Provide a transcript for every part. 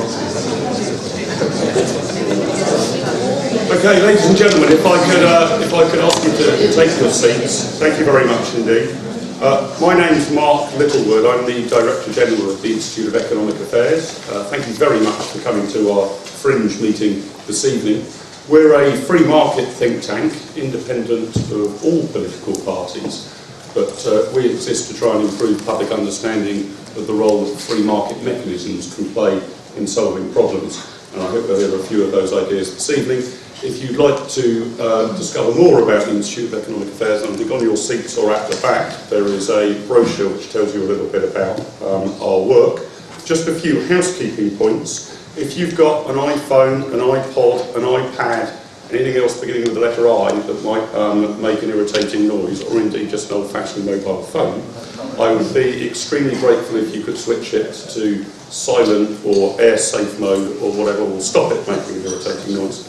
Okay, ladies and gentlemen, if I could ask you to take your seats. Thank you very much indeed. My name's Mark Littlewood. I'm the Director General of the Institute of Economic Affairs. Thank you very much for coming to our Fringe meeting this evening. We're a free market think tank, independent of all political parties, but we exist to try and improve public understanding of the role that free market mechanisms can play in solving problems. And I hope we'll hear a few of those ideas this evening. If you'd like to discover more about the Institute of Economic Affairs, I think on your seats or at the back there is a brochure which tells you a little bit about our work. Just a few housekeeping points. If you've got an iPhone, an iPod, an iPad, anything else beginning with the letter I that might make an irritating noise, or indeed just an old-fashioned mobile phone, I would be extremely grateful if you could switch it to silent or air safe mode or whatever will stop it making an irritating noise.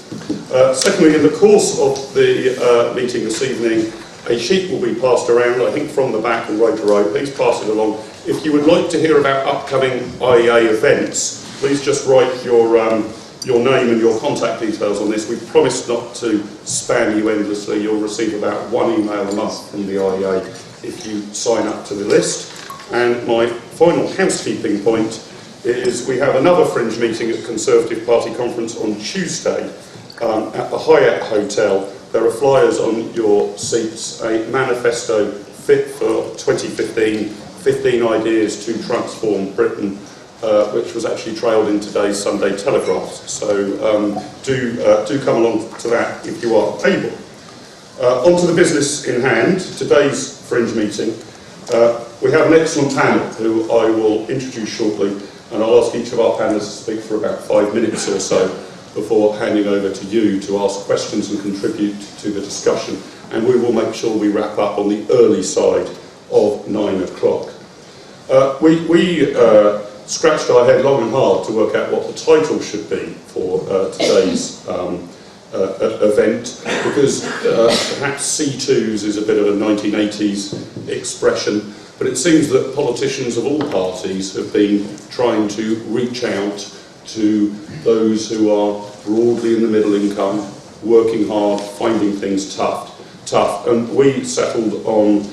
Secondly, in the course of the meeting this evening, a sheet will be passed around, I think from the back and row to row. Please pass it along. If you would like to hear about upcoming IEA events, please just write your name and your contact details on this. We promise not to spam you endlessly. You'll receive about one email a month from the IEA if you sign up to the list. And my final housekeeping point is we have another Fringe meeting at Conservative Party Conference on Tuesday at the Hyatt Hotel. There are flyers on your seats, a manifesto fit for 2015, 15 ideas to transform Britain, which was actually trailed in today's Sunday Telegraph. So do come along to that if you are able. On to the business in hand, today's Fringe meeting. We have an excellent panel who I will introduce shortly, and I'll ask each of our panelists to speak for about 5 minutes or so before handing over to you to ask questions and contribute to the discussion. And we will make sure we wrap up on the early side of 9 o'clock. We scratched our head long and hard to work out what the title should be for today's event, because perhaps C2s is a bit of a 1980s expression, but it seems that politicians of all parties have been trying to reach out to those who are broadly in the middle income, working hard, finding things tough, and we settled on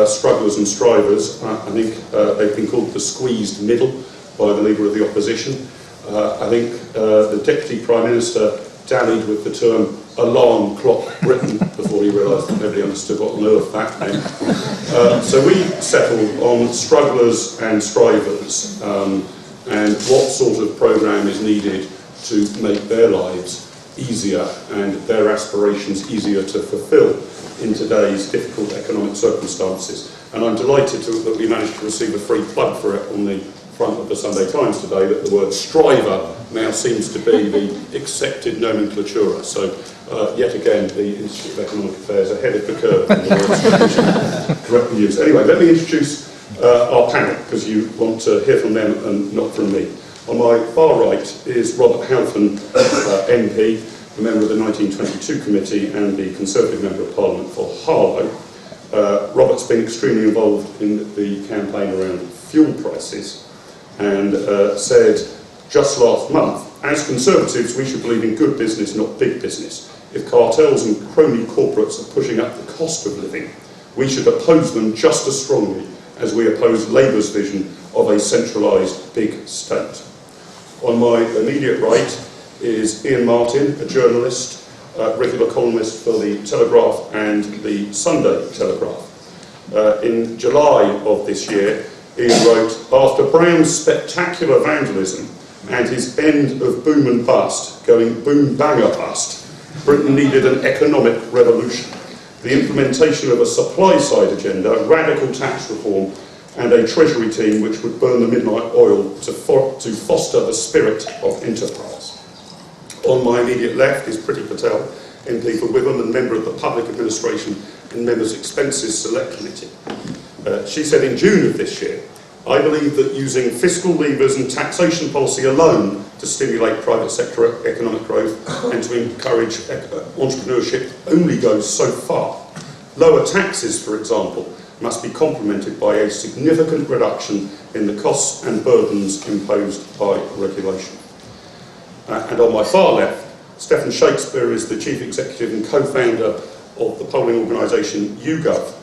strugglers and strivers. I think they've been called the squeezed middle by the Leader of the Opposition. I think the Deputy Prime Minister dallied with the term alarm clock Britain before he realised that nobody understood what on earth that meant. So we settled on strugglers and strivers and what sort of programme is needed to make their lives easier and their aspirations easier to fulfil in today's difficult economic circumstances. And I'm delighted that we managed to receive a free plug for it on the front of the Sunday Times today, that the word striver now seems to be the accepted nomenclatura. So yet again, the Institute of Economic Affairs ahead of the curve in the word correctly used. Anyway, let me introduce our panel, because you want to hear from them and not from me. On my far right is Robert Halfon MP, a member of the 1922 Committee and the Conservative Member of Parliament for Harlow. Robert's been extremely involved in the campaign around fuel prices and said just last month, as Conservatives we should believe in good business, not big business. If cartels and crony corporates are pushing up the cost of living, we should oppose them just as strongly as we oppose Labour's vision of a centralised big state. On my immediate right is Iain Martin, a journalist, regular columnist for the Telegraph and the Sunday Telegraph. In July of this year, Iain wrote, "After Brown's spectacular vandalism and his end of boom and bust, going boom banger bust, Britain needed an economic revolution. The implementation of a supply-side agenda, radical tax reform, and a treasury team which would burn the midnight oil to foster the spirit of enterprise." On my immediate left is Priti Patel MP for Witham and member of the Public Administration and Members' Expenses Select Committee. She said in June of this year, "I believe that using fiscal levers and taxation policy alone to stimulate private sector economic growth and to encourage entrepreneurship only goes so far. Lower taxes, for example, must be complemented by a significant reduction in the costs and burdens imposed by regulation." And on my far left, Stephan Shakespeare is the Chief Executive and co-founder of the polling organisation YouGov.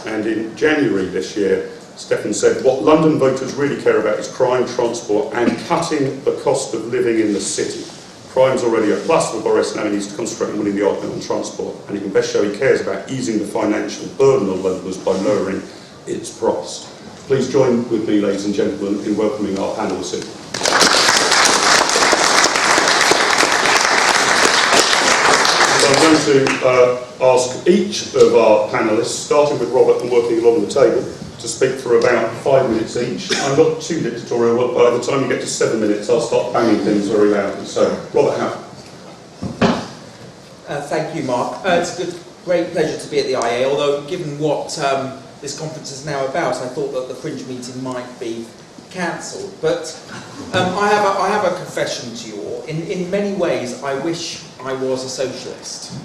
And in January this year, Stephan said, what London voters really care about is crime, transport and cutting the cost of living in the city. Crime's already a plus for Boris, now he needs to concentrate on winning the argument on transport, and he can best show he cares about easing the financial burden on Londoners by lowering its price. Please join with me, ladies and gentlemen, in welcoming our panellists in. So I'm going to ask each of our panellists, starting with Robert and working along the table, to speak for about 5 minutes each. I'm not too dictatorial, but by the time you get to 7 minutes, I'll start banging things very loudly. So, Robert, how? Thank you, Mark. It's a great pleasure to be at the IA, although given what this conference is now about, I thought that the fringe meeting might be cancelled. But I have a confession to you all. In many ways, I wish I was a socialist.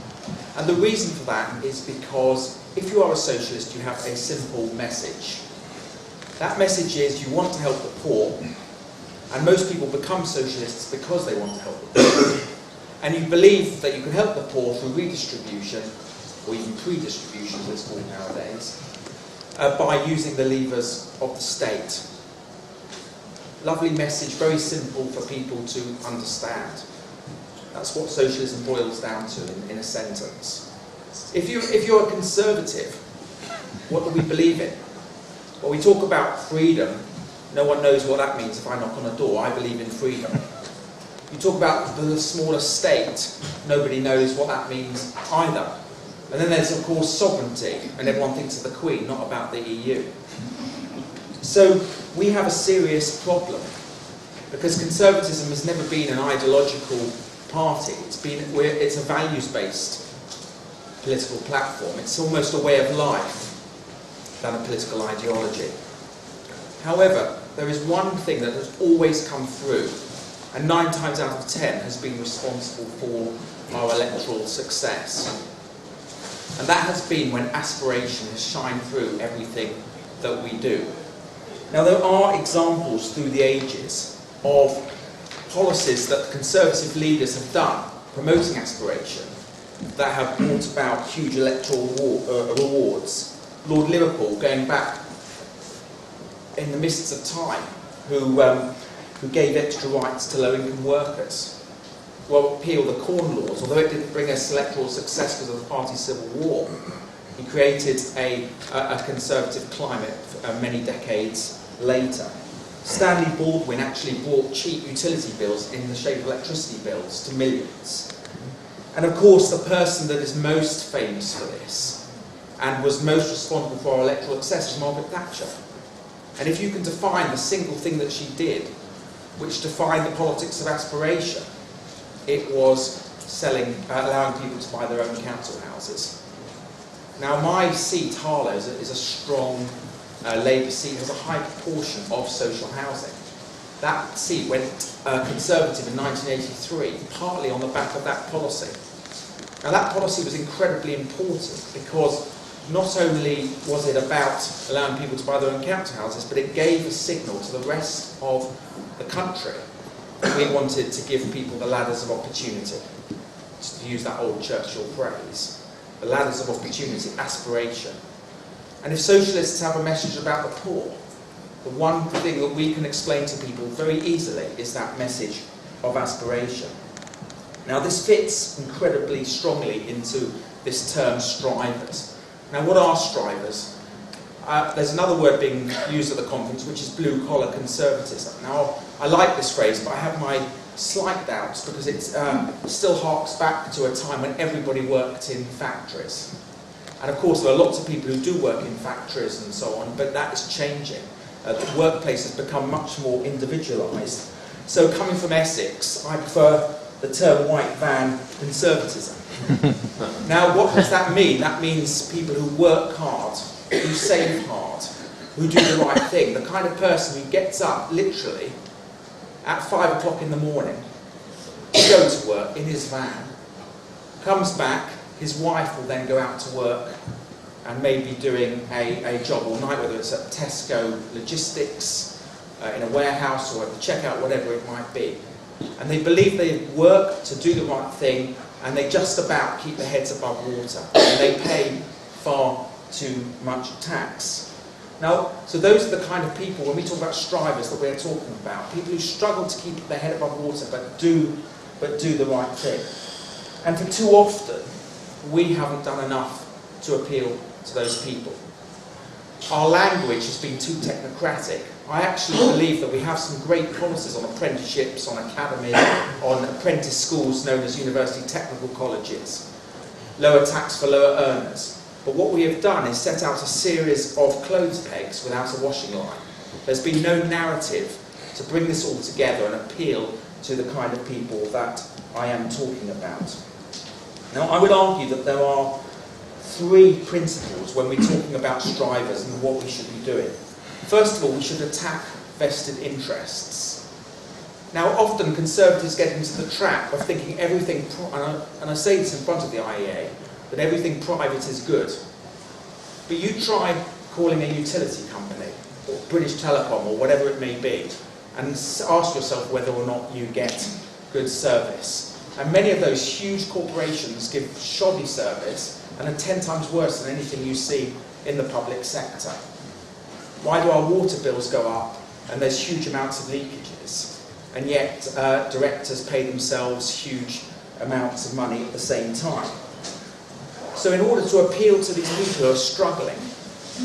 And the reason for that is because if you are a socialist, you have a simple message. That message is you want to help the poor, and most people become socialists because they want to help the poor. And you believe that you can help the poor through redistribution, or even pre-distribution as it's called nowadays, by using the levers of the state. Lovely message, very simple for people to understand. That's what socialism boils down to in a sentence. If you're a conservative, what do we believe in? Well, we talk about freedom. No one knows what that means if I knock on a door. I believe in freedom. You talk about the smaller state. Nobody knows what that means either. And then there's, of course, sovereignty. And everyone thinks of the Queen, not about the EU. So we have a serious problem. Because conservatism has never been an ideological party. It's a values-based political platform. It's almost a way of life than a political ideology. However, there is one thing that has always come through, and 9 times out of 10 has been responsible for our electoral success. And that has been when aspiration has shined through everything that we do. Now, there are examples through the ages of policies that conservative leaders have done, promoting aspiration, that have brought about huge electoral rewards. Lord Liverpool, going back in the mists of time, who gave extra rights to low-income workers. Well, repealed the Corn Laws, although it didn't bring us electoral success because of the party civil war. He created a conservative climate many decades later. Stanley Baldwin actually brought cheap utility bills in the shape of electricity bills to millions. And of course, the person that is most famous for this and was most responsible for our electoral success is Margaret Thatcher. And if you can define the single thing that she did, which defined the politics of aspiration, it was allowing people to buy their own council houses. Now, my seat, Harlow, is a strong Labour seat, has a high proportion of social housing. That seat went Conservative in 1983, partly on the back of that policy. Now, that policy was incredibly important because not only was it about allowing people to buy their own council houses, but it gave a signal to the rest of the country that we wanted to give people the ladders of opportunity, to use that old Churchill phrase. The ladders of opportunity, aspiration. And if socialists have a message about the poor, the one thing that we can explain to people very easily is that message of aspiration. Now, this fits incredibly strongly into this term strivers. Now, what are strivers? There's another word being used at the conference, which is blue-collar conservatism. Now, I like this phrase, but I have my slight doubts because it still harks back to a time when everybody worked in factories. And of course, there are lots of people who do work in factories and so on, but that is changing. The workplace has become much more individualised. So coming from Essex, I prefer the term white van conservatism. Now, what does that mean? That means people who work hard, who save hard, who do the right thing. The kind of person who gets up, literally, at 5 o'clock in the morning, to go to work in his van, comes back, his wife will then go out to work and maybe doing a job all night, whether it's at Tesco logistics, in a warehouse or at the checkout, whatever it might be. And they believe they work to do the right thing, and they just about keep their heads above water. And they pay far too much tax. Now, so those are the kind of people, when we talk about strivers, that we're talking about. People who struggle to keep their head above water, but do the right thing. And for too often, we haven't done enough to appeal to those people. Our language has been too technocratic. I actually believe that we have some great policies on apprenticeships, on academies, on apprentice schools known as university technical colleges, lower tax for lower earners. But what we have done is set out a series of clothes pegs without a washing line. There's been no narrative to bring this all together and appeal to the kind of people that I am talking about. Now, I would argue that there are three principles when we're talking about strivers and what we should be doing. First of all, we should attack vested interests. Now, often Conservatives get into the trap of thinking everything, and I say this in front of the IEA, that everything private is good. But you try calling a utility company, or British Telecom, or whatever it may be, and ask yourself whether or not you get good service. And many of those huge corporations give shoddy service and are 10 times worse than anything you see in the public sector. Why do our water bills go up and there's huge amounts of leakages, and yet directors pay themselves huge amounts of money at the same time? So in order to appeal to these people who are struggling,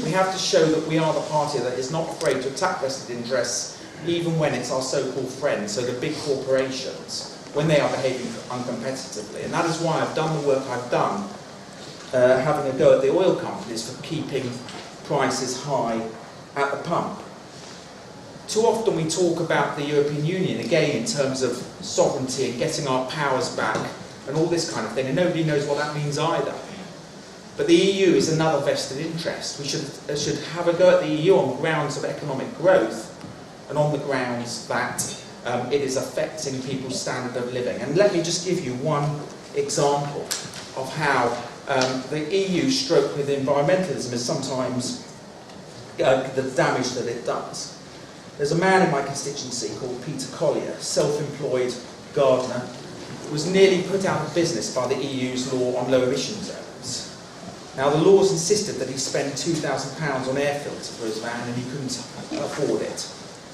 we have to show that we are the party that is not afraid to attack vested interests, even when it's our so-called friends, so the big corporations, when they are behaving uncompetitively. And that is why I've done the work I've done, having a go at the oil companies for keeping prices high at the pump. Too often we talk about the European Union, again, in terms of sovereignty and getting our powers back and all this kind of thing, and nobody knows what that means either. But the EU is another vested interest. We should have a go at the EU on grounds of economic growth and on the grounds that it is affecting people's standard of living. And let me just give you one example of how the EU stroke with environmentalism is sometimes the damage that it does. There's a man in my constituency called Peter Collier, self-employed gardener, who was nearly put out of business by the EU's law on low emission zones. Now, the laws insisted that he spend £2,000 on air filter for his van, and he couldn't afford it.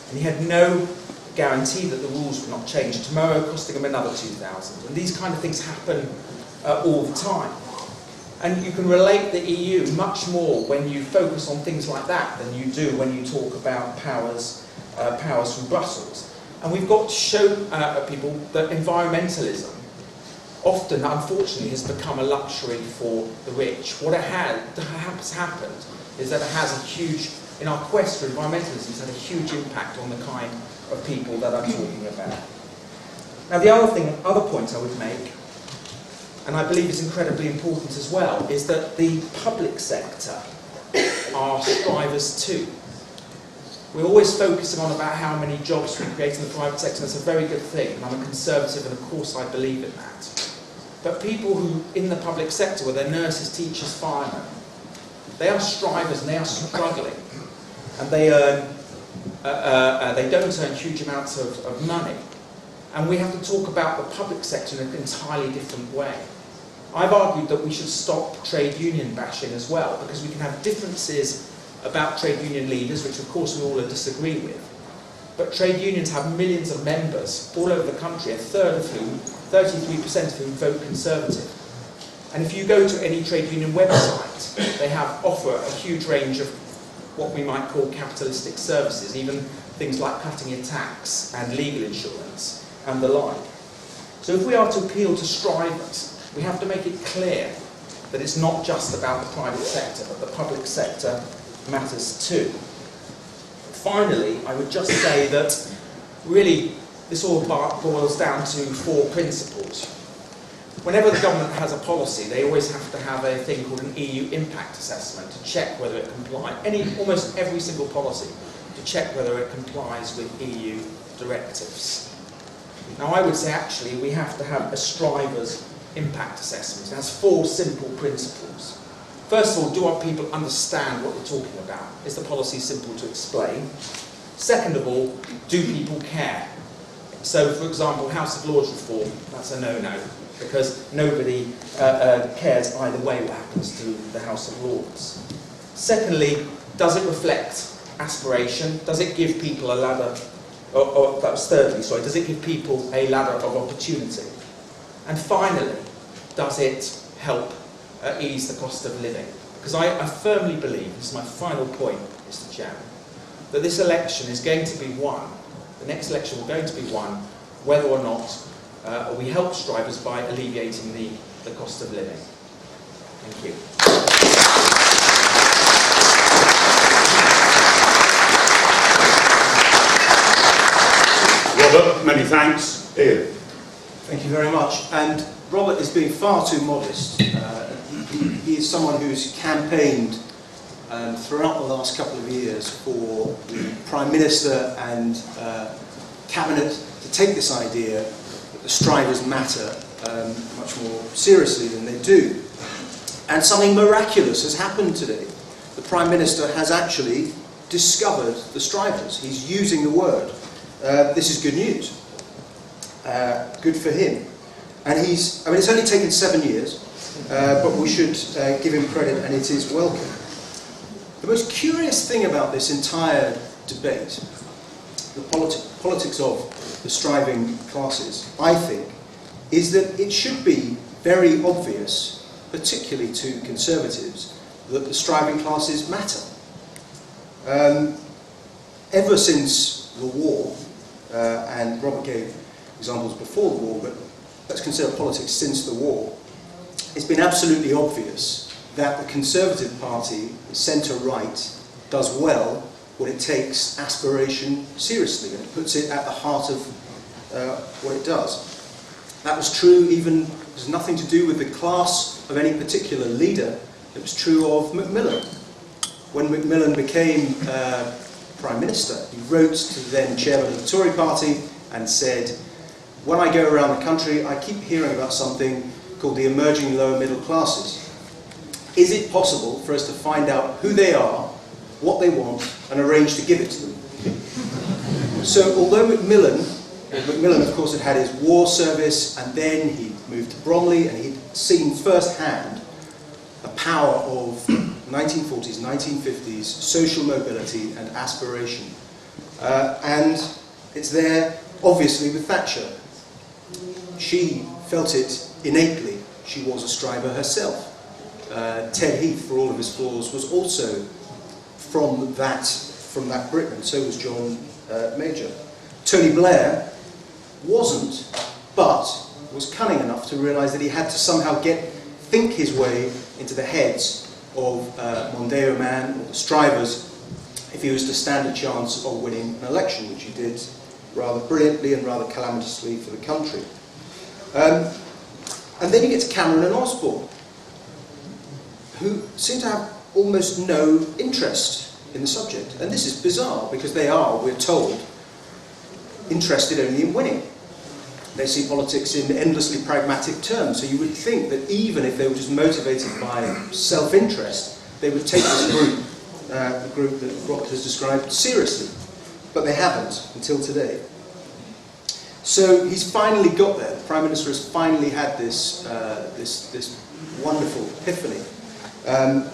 And he had no guarantee that the rules would not change. Tomorrow, costing him another £2,000. And these kind of things happen all the time. And you can relate the EU much more when you focus on things like that than you do when you talk about powers from Brussels. And we've got to show people that environmentalism often, unfortunately, has become a luxury for the rich. What has happened is that it has a huge, in our quest for environmentalism, it's had a huge impact on the kind of people that I'm talking about. Now, the other point I would make, and I believe is incredibly important as well, is that the public sector are strivers too. We're always focusing on about how many jobs we create in the private sector. That's a very good thing, and I'm a Conservative, and of course I believe in that. But people who, in the public sector, where they're nurses, teachers, firemen, they are strivers and they are struggling, and they don't earn huge amounts of money. And we have to talk about the public sector in an entirely different way. I've argued that we should stop trade union bashing as well, because we can have differences about trade union leaders, which of course we all disagree with. But trade unions have millions of members all over the country, a third of whom, 33% of whom vote Conservative. And if you go to any trade union website, they offer a huge range of what we might call capitalistic services, even things like cutting your tax and legal insurance and the like. So if we are to appeal to strivers, we have to make it clear that it's not just about the private sector, but the public sector matters too. Finally, I would just say that really this all boils down to four principles. Whenever the government has a policy, they always have to have a thing called an EU impact assessment to check whether it complies, almost every single policy, to check whether it complies with EU directives. Now I would say actually we have to have a striver's impact assessment. It has four simple principles. First of all, do our people understand what we're talking about? Is the policy simple to explain? Second of all, do people care? So, for example, House of Lords reform, that's a no-no, because nobody cares either way what happens to the House of Lords. Secondly, does it reflect aspiration? Does it give people a ladder, that was thirdly, sorry, does it give people a ladder of opportunity? And finally, does it help ease the cost of living? Because I firmly believe, this is my final point, Mr. Chairman, that this election is going to be won, the next election is going to be won, whether or not we help strivers by alleviating the cost of living. Thank you. Robert, many thanks. Iain. Thank you very much. And Robert is being far too modest. He is someone who's campaigned throughout the last couple of years for the Prime Minister and Cabinet to take this idea that the strivers matter much more seriously than they do. And something miraculous has happened today. The Prime Minister has actually discovered the strivers. He's using the word. This is good news. Good for him. And it's only taken 7 years, but we should give him credit, and it is welcome. The most curious thing about this entire debate, the politics of the striving classes, I think, is that it should be very obvious, particularly to Conservatives, that the striving classes matter. Ever since the war, and Robert gave examples before the war, but let's consider politics since the war, it's been absolutely obvious that the Conservative Party, centre-right, does well when it takes aspiration seriously and it puts it at the heart of what it does. That was true even, it was nothing to do with the class of any particular leader, it was true of Macmillan. When Macmillan became Prime Minister, he wrote to the then chairman of the Tory party and said, when I go around the country, I keep hearing about something called the emerging lower middle classes. Is it possible for us to find out who they are, what they want, and arrange to give it to them? So although Macmillan of course had had his war service, and then he moved to Bromley, and he'd seen firsthand the power of 1940s, 1950s social mobility and aspiration. And it's there, obviously, with Thatcher. She felt it innately. She was a striver herself. Ted Heath, for all of his flaws, was also from that Britain. So was John Major. Tony Blair wasn't, but was cunning enough to realise that he had to somehow think his way into the heads of Mondeo Man or the strivers if he was to stand a chance of winning an election, which he did rather brilliantly and rather calamitously for the country. And then you get to Cameron and Osborne, who seem to have almost no interest in the subject. And this is bizarre, because they are, we're told, interested only in winning. They see politics in endlessly pragmatic terms, so you would think that even if they were just motivated by self-interest, they would take this group, the group that Robert has described, seriously. But they haven't, until today. So he's finally got there. The Prime Minister has finally had this wonderful epiphany. And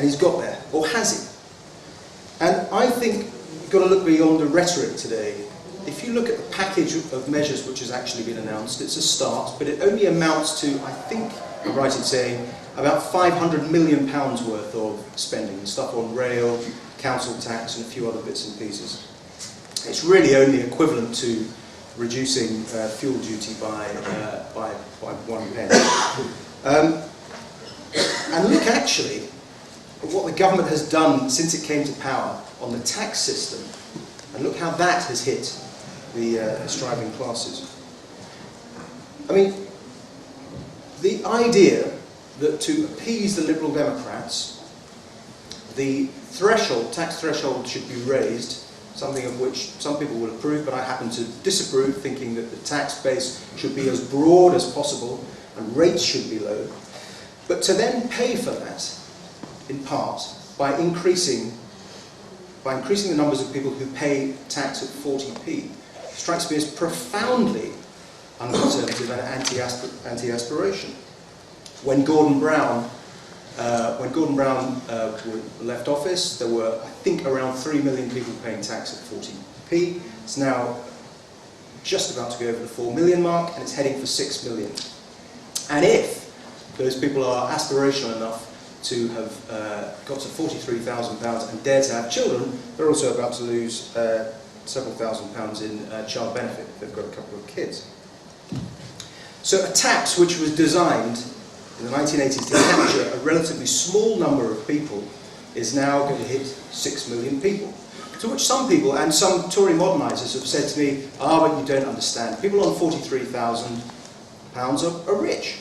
he's got there. Or has he? And I think you've got to look beyond the rhetoric today. If you look at the package of measures which has actually been announced, it's a start, but it only amounts to, I think I'm right in saying, about £500 million worth of spending, stuff on rail, council tax, and a few other bits and pieces. It's really only equivalent to reducing fuel duty by 1 pence. And look actually at what the government has done since it came to power on the tax system, and look how that has hit the striving classes. I mean, the idea that to appease the Liberal Democrats, the tax threshold should be raised, something of which some people will approve, but I happen to disapprove, thinking that the tax base should be as broad as possible and rates should be low. But to then pay for that, in part, by increasing the numbers of people who pay tax at 40p, strikes me as profoundly unconservative and anti-aspiration. When Gordon Brown left office, there were, I think, around 3 million people paying tax at 40p. It's now just about to go over the 4 million mark, and it's heading for 6 million. And if those people are aspirational enough to have got to £43,000 and dare to have children, they're also about to lose several £1,000s in child benefit if they've got a couple of kids. So a tax which was designed in the 1980s to capture a relatively small number of people is now going to hit 6 million people. To which some people, and some Tory modernisers, have said to me, but you don't understand. People on £43,000 are rich.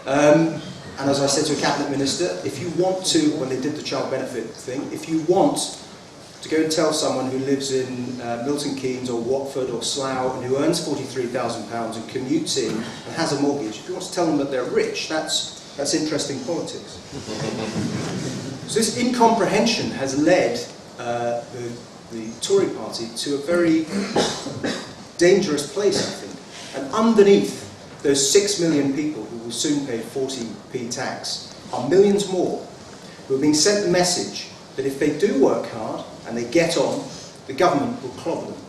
And as I said to a cabinet minister, if you want to, when they did the child benefit thing, if you want to go and tell someone who lives in Milton Keynes or Watford or Slough and who earns £43,000 and commutes in and has a mortgage, if you want to tell them that they're rich, that's interesting politics. So this incomprehension has led the Tory party to a very dangerous place, I think. And underneath those 6 million people who will soon pay 40p tax are millions more who are being sent the message that if they do work hard and they get on, the government will clobber them.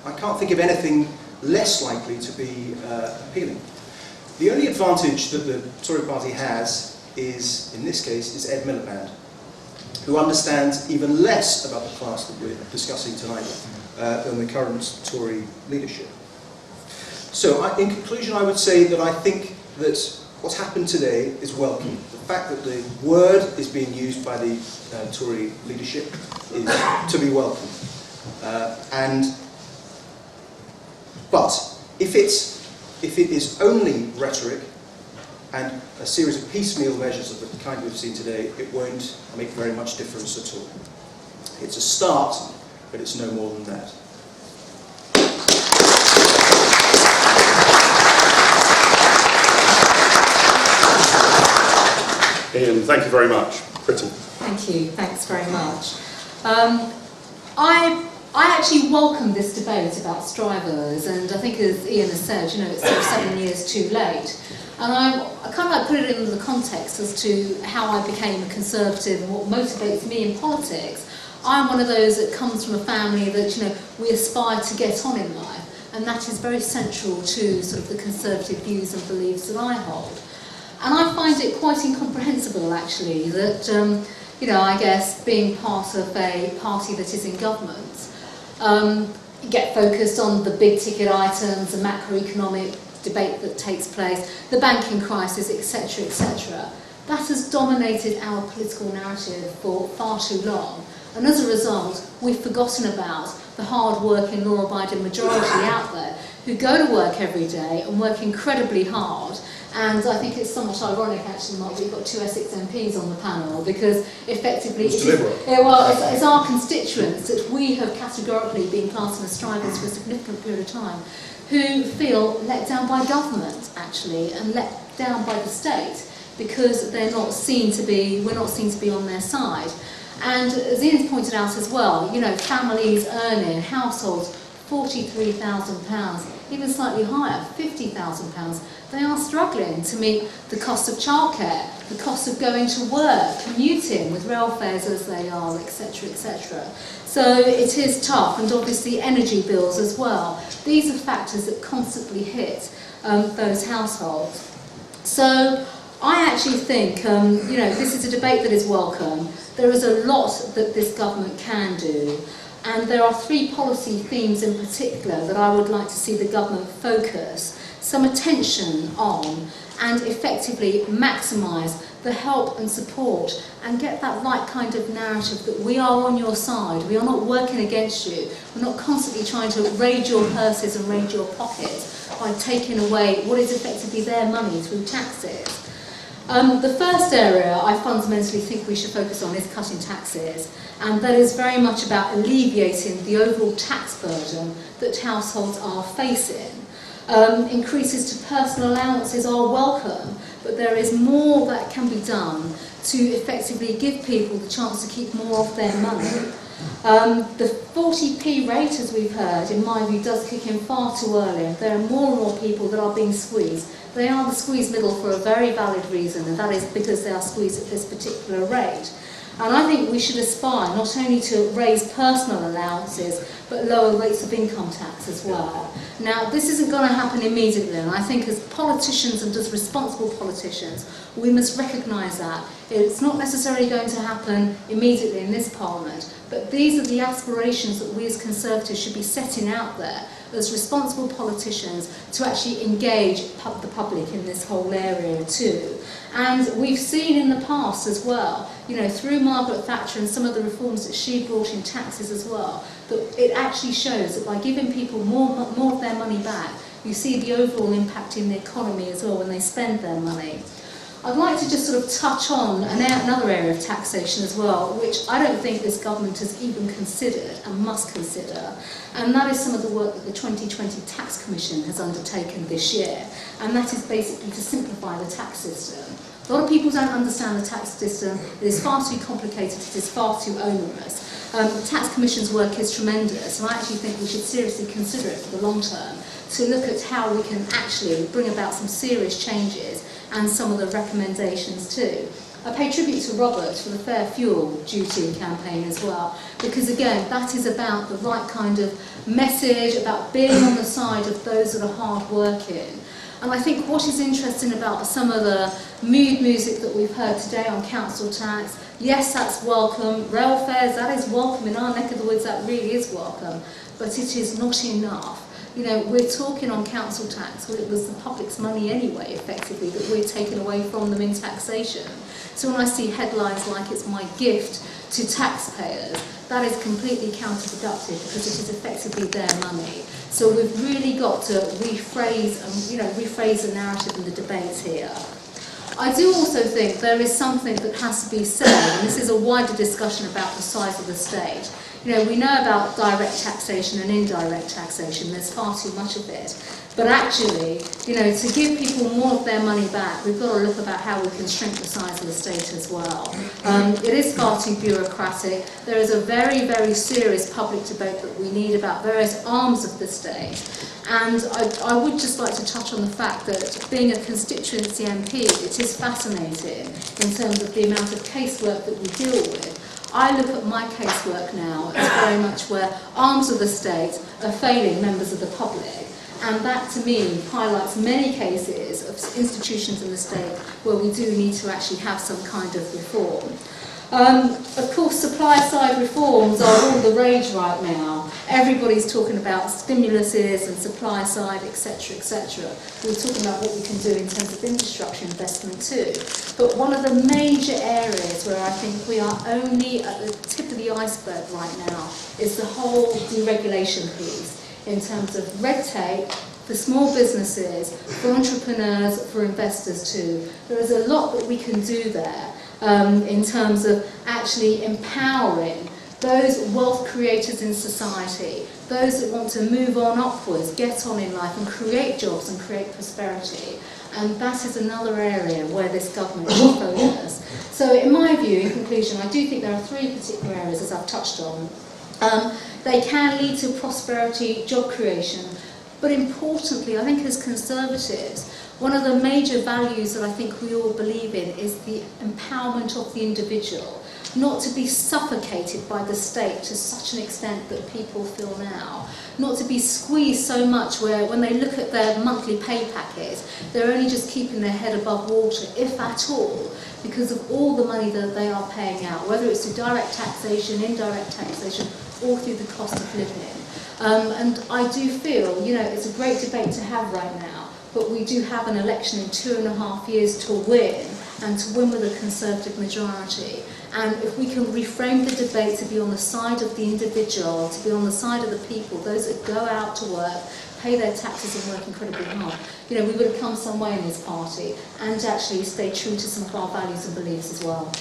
I can't think of anything less likely to be appealing. The only advantage that the Tory party has is, in this case, is Ed Miliband, who understands even less about the class that we're discussing tonight than the current Tory leadership. So, in conclusion, I would say that I think that what's happened today is welcome. The fact that the word is being used by the Tory leadership is to be welcome. But if it is only rhetoric and a series of piecemeal measures of the kind we've seen today, it won't make very much difference at all. It's a start, but it's no more than that. Iain, thank you very much. Priti. Thank you. Thanks very much. I actually welcome this debate about strivers, and I think, as Iain has said, it's sort of 7 years too late. And I kind of put it in the context as to how I became a Conservative and what motivates me in politics. I'm one of those that comes from a family that, we aspire to get on in life, and that is very central to sort of the Conservative views and beliefs that I hold. And I find it quite incomprehensible, actually, that, I guess, being part of a party that is in government, you get focused on the big ticket items, the macroeconomic debate that takes place, the banking crisis, etc., etc. That has dominated our political narrative for far too long. And as a result, we've forgotten about the hard-working, law-abiding majority out there who go to work every day and work incredibly hard. And I think it's somewhat ironic, actually, Mark, that you've got 2 Essex MPs on the panel, because effectively it's our constituents that we have categorically been classing as strivers for a significant period of time, who feel let down by government, actually, and let down by the state, because we're not seen to be on their side. And as Ian's pointed out as well, families earning, households, £43,000, even slightly higher, £50,000, they are struggling to meet the cost of childcare, the cost of going to work, commuting with rail fares as they are, etc., etc. So it is tough, and obviously energy bills as well. These are factors that constantly hit those households. So I actually think, this is a debate that is welcome. There is a lot that this government can do. And there are 3 policy themes in particular that I would like to see the government focus some attention on and effectively maximise the help and support and get that right kind of narrative that we are on your side, we are not working against you, we're not constantly trying to raid your purses and raid your pockets by taking away what is effectively their money through taxes. The first area I fundamentally think we should focus on is cutting taxes, and that is very much about alleviating the overall tax burden that households are facing. Increases to personal allowances are welcome, but there is more that can be done to effectively give people the chance to keep more of their money. The 40p rate, as we've heard, in my view, does kick in far too early. There are more and more people that are being squeezed. They are the squeeze middle for a very valid reason, and that is because they are squeezed at this particular rate. And I think we should aspire not only to raise personal allowances, but lower rates of income tax as well. Now, this isn't going to happen immediately, and I think as politicians and as responsible politicians, we must recognise that. It's not necessarily going to happen immediately in this Parliament, but these are the aspirations that we as Conservatives should be setting out there as responsible politicians to actually engage the public in this whole area too. And we've seen in the past as well, you know, through Margaret Thatcher and some of the reforms that she brought in taxes as well, that it actually shows that by giving people more of their money back, you see the overall impact in the economy as well when they spend their money. I'd like to just sort of touch on another area of taxation as well, which I don't think this government has even considered and must consider, and that is some of the work that the 2020 Tax Commission has undertaken this year, and that is basically to simplify the tax system. A lot of people don't understand the tax system. It is far too complicated, it is far too onerous. The Tax Commission's work is tremendous, and I actually think we should seriously consider it for the long term to look at how we can actually bring about some serious changes and some of the recommendations too. I pay tribute to Robert for the Fair Fuel duty campaign as well, because again, that is about the right kind of message, about being on the side of those that are hard working. And I think what is interesting about some of the mood music that we've heard today on council tax, yes, that's welcome. Rail fares, that is welcome. In our neck of the woods, that really is welcome. But it is not enough. You know, we're talking on council tax, well, it was the public's money anyway, effectively, that we're taking away from them in taxation. So when I see headlines like it's my gift to taxpayers, that is completely counterproductive because it is effectively their money. So we've really got to rephrase the narrative and the debate here. I do also think there is something that has to be said, and this is a wider discussion about the size of the state. You know, we know about direct taxation and indirect taxation, there's far too much of it. But actually, you know, to give people more of their money back, we've got to look about how we can shrink the size of the state as well. It is far too bureaucratic. There is a very, very serious public debate that we need about various arms of the state. And I would just like to touch on the fact that being a constituency MP, it is fascinating in terms of the amount of casework that we deal with. I look at my casework now as very much where arms of the state are failing members of the public. And that, to me, highlights many cases of institutions in the state where we do need to actually have some kind of reform. Of course, supply-side reforms are all the rage right now. Everybody's talking about stimuluses and supply-side, etc., etc. We're talking about what we can do in terms of infrastructure investment too. But one of the major areas where I think we are only at the tip of the iceberg right now is the whole deregulation piece. In terms of red tape, for small businesses, for entrepreneurs, for investors too. There is a lot that we can do there in terms of actually empowering those wealth creators in society, those that want to move on upwards, get on in life and create jobs and create prosperity. And that is another area where this government should focus. So in my view, in conclusion, I do think there are three particular areas, as I've touched on. They can lead to prosperity, job creation, but importantly, I think as Conservatives, one of the major values that I think we all believe in is the empowerment of the individual, not to be suffocated by the state to such an extent that people feel now, not to be squeezed so much where when they look at their monthly pay packet, they're only just keeping their head above water, if at all, because of all the money that they are paying out, whether it's through direct taxation, indirect taxation, or through the cost of living. And I do feel, you know, it's a great debate to have right now, but we do have an election in 2.5 years to win, and to win with a Conservative majority. And if we can reframe the debate to be on the side of the individual, to be on the side of the people, those that go out to work, pay their taxes and work incredibly hard, you know, we would have come some way in this party and actually stay true to some of our values and beliefs as well.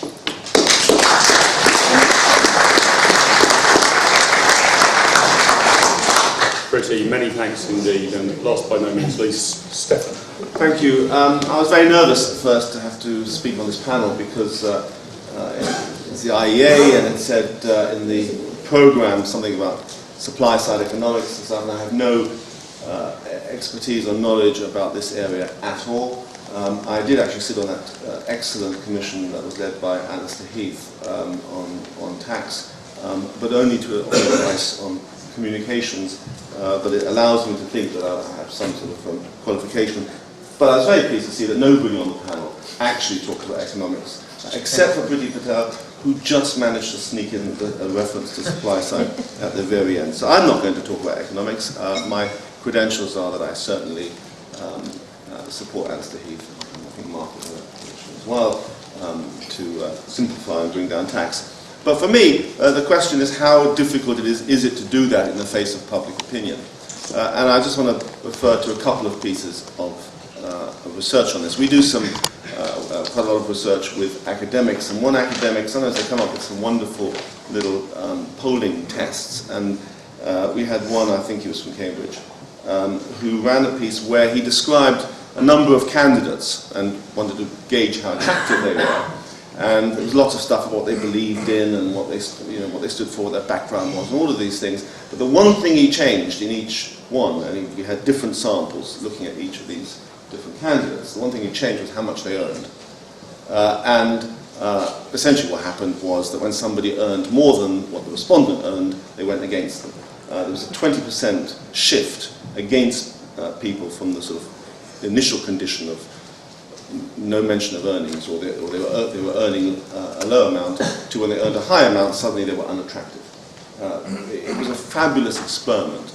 Priti, many thanks indeed, and last by no means least, Stephan. Thank you. I was very nervous at first to have to speak on this panel because it's the IEA and it said in the programme, something about supply-side economics and stuff, and I have no expertise or knowledge about this area at all. I did actually sit on that excellent commission that was led by Alistair Heath on tax, but only to offer advice on communications, but it allows me to think that I have some sort of qualification. But I was very pleased to see that nobody on the panel actually talked about economics, except for Priti Patel, who just managed to sneak in a reference to supply side at the very end. So I'm not going to talk about economics. My credentials are that I certainly support Alistair Heath, and I think Mark is in that position as well, to simplify and bring down tax. But for me, the question is how difficult it is it to do that in the face of public opinion? And I just want to refer to a couple of pieces of research on this. We do quite a lot of research with academics, and one academic, sometimes they come up with some wonderful little polling tests, and we had one, I think he was from Cambridge, who ran a piece where he described a number of candidates and wanted to gauge how attractive they were. And there was lots of stuff about what they believed in and what they stood for, what their background was, and all of these things. But the one thing he changed in each one, and he had different samples looking at each of these different candidates, the one thing he changed was how much they earned. Essentially what happened was that when somebody earned more than what the respondent earned, they went against them. There was a 20% shift against people from the sort of initial condition of no mention of earnings, or they were earning a low amount, to when they earned a high amount, suddenly they were unattractive. It was a fabulous experiment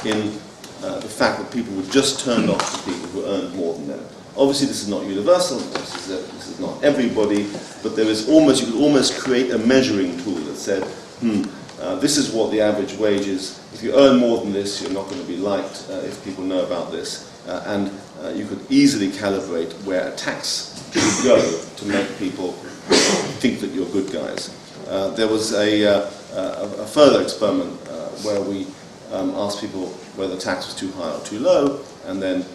in the fact that people were just turned off to people who earned more than them. Obviously, this is not universal. This is not everybody, but there is you could almost create a measuring tool that said, this is what the average wage is. If you earn more than this, you're not going to be liked if people know about this. And you could easily calibrate where a tax should go to make people think that you're good guys. There was a further experiment where we asked people whether the tax was too high or too low, and then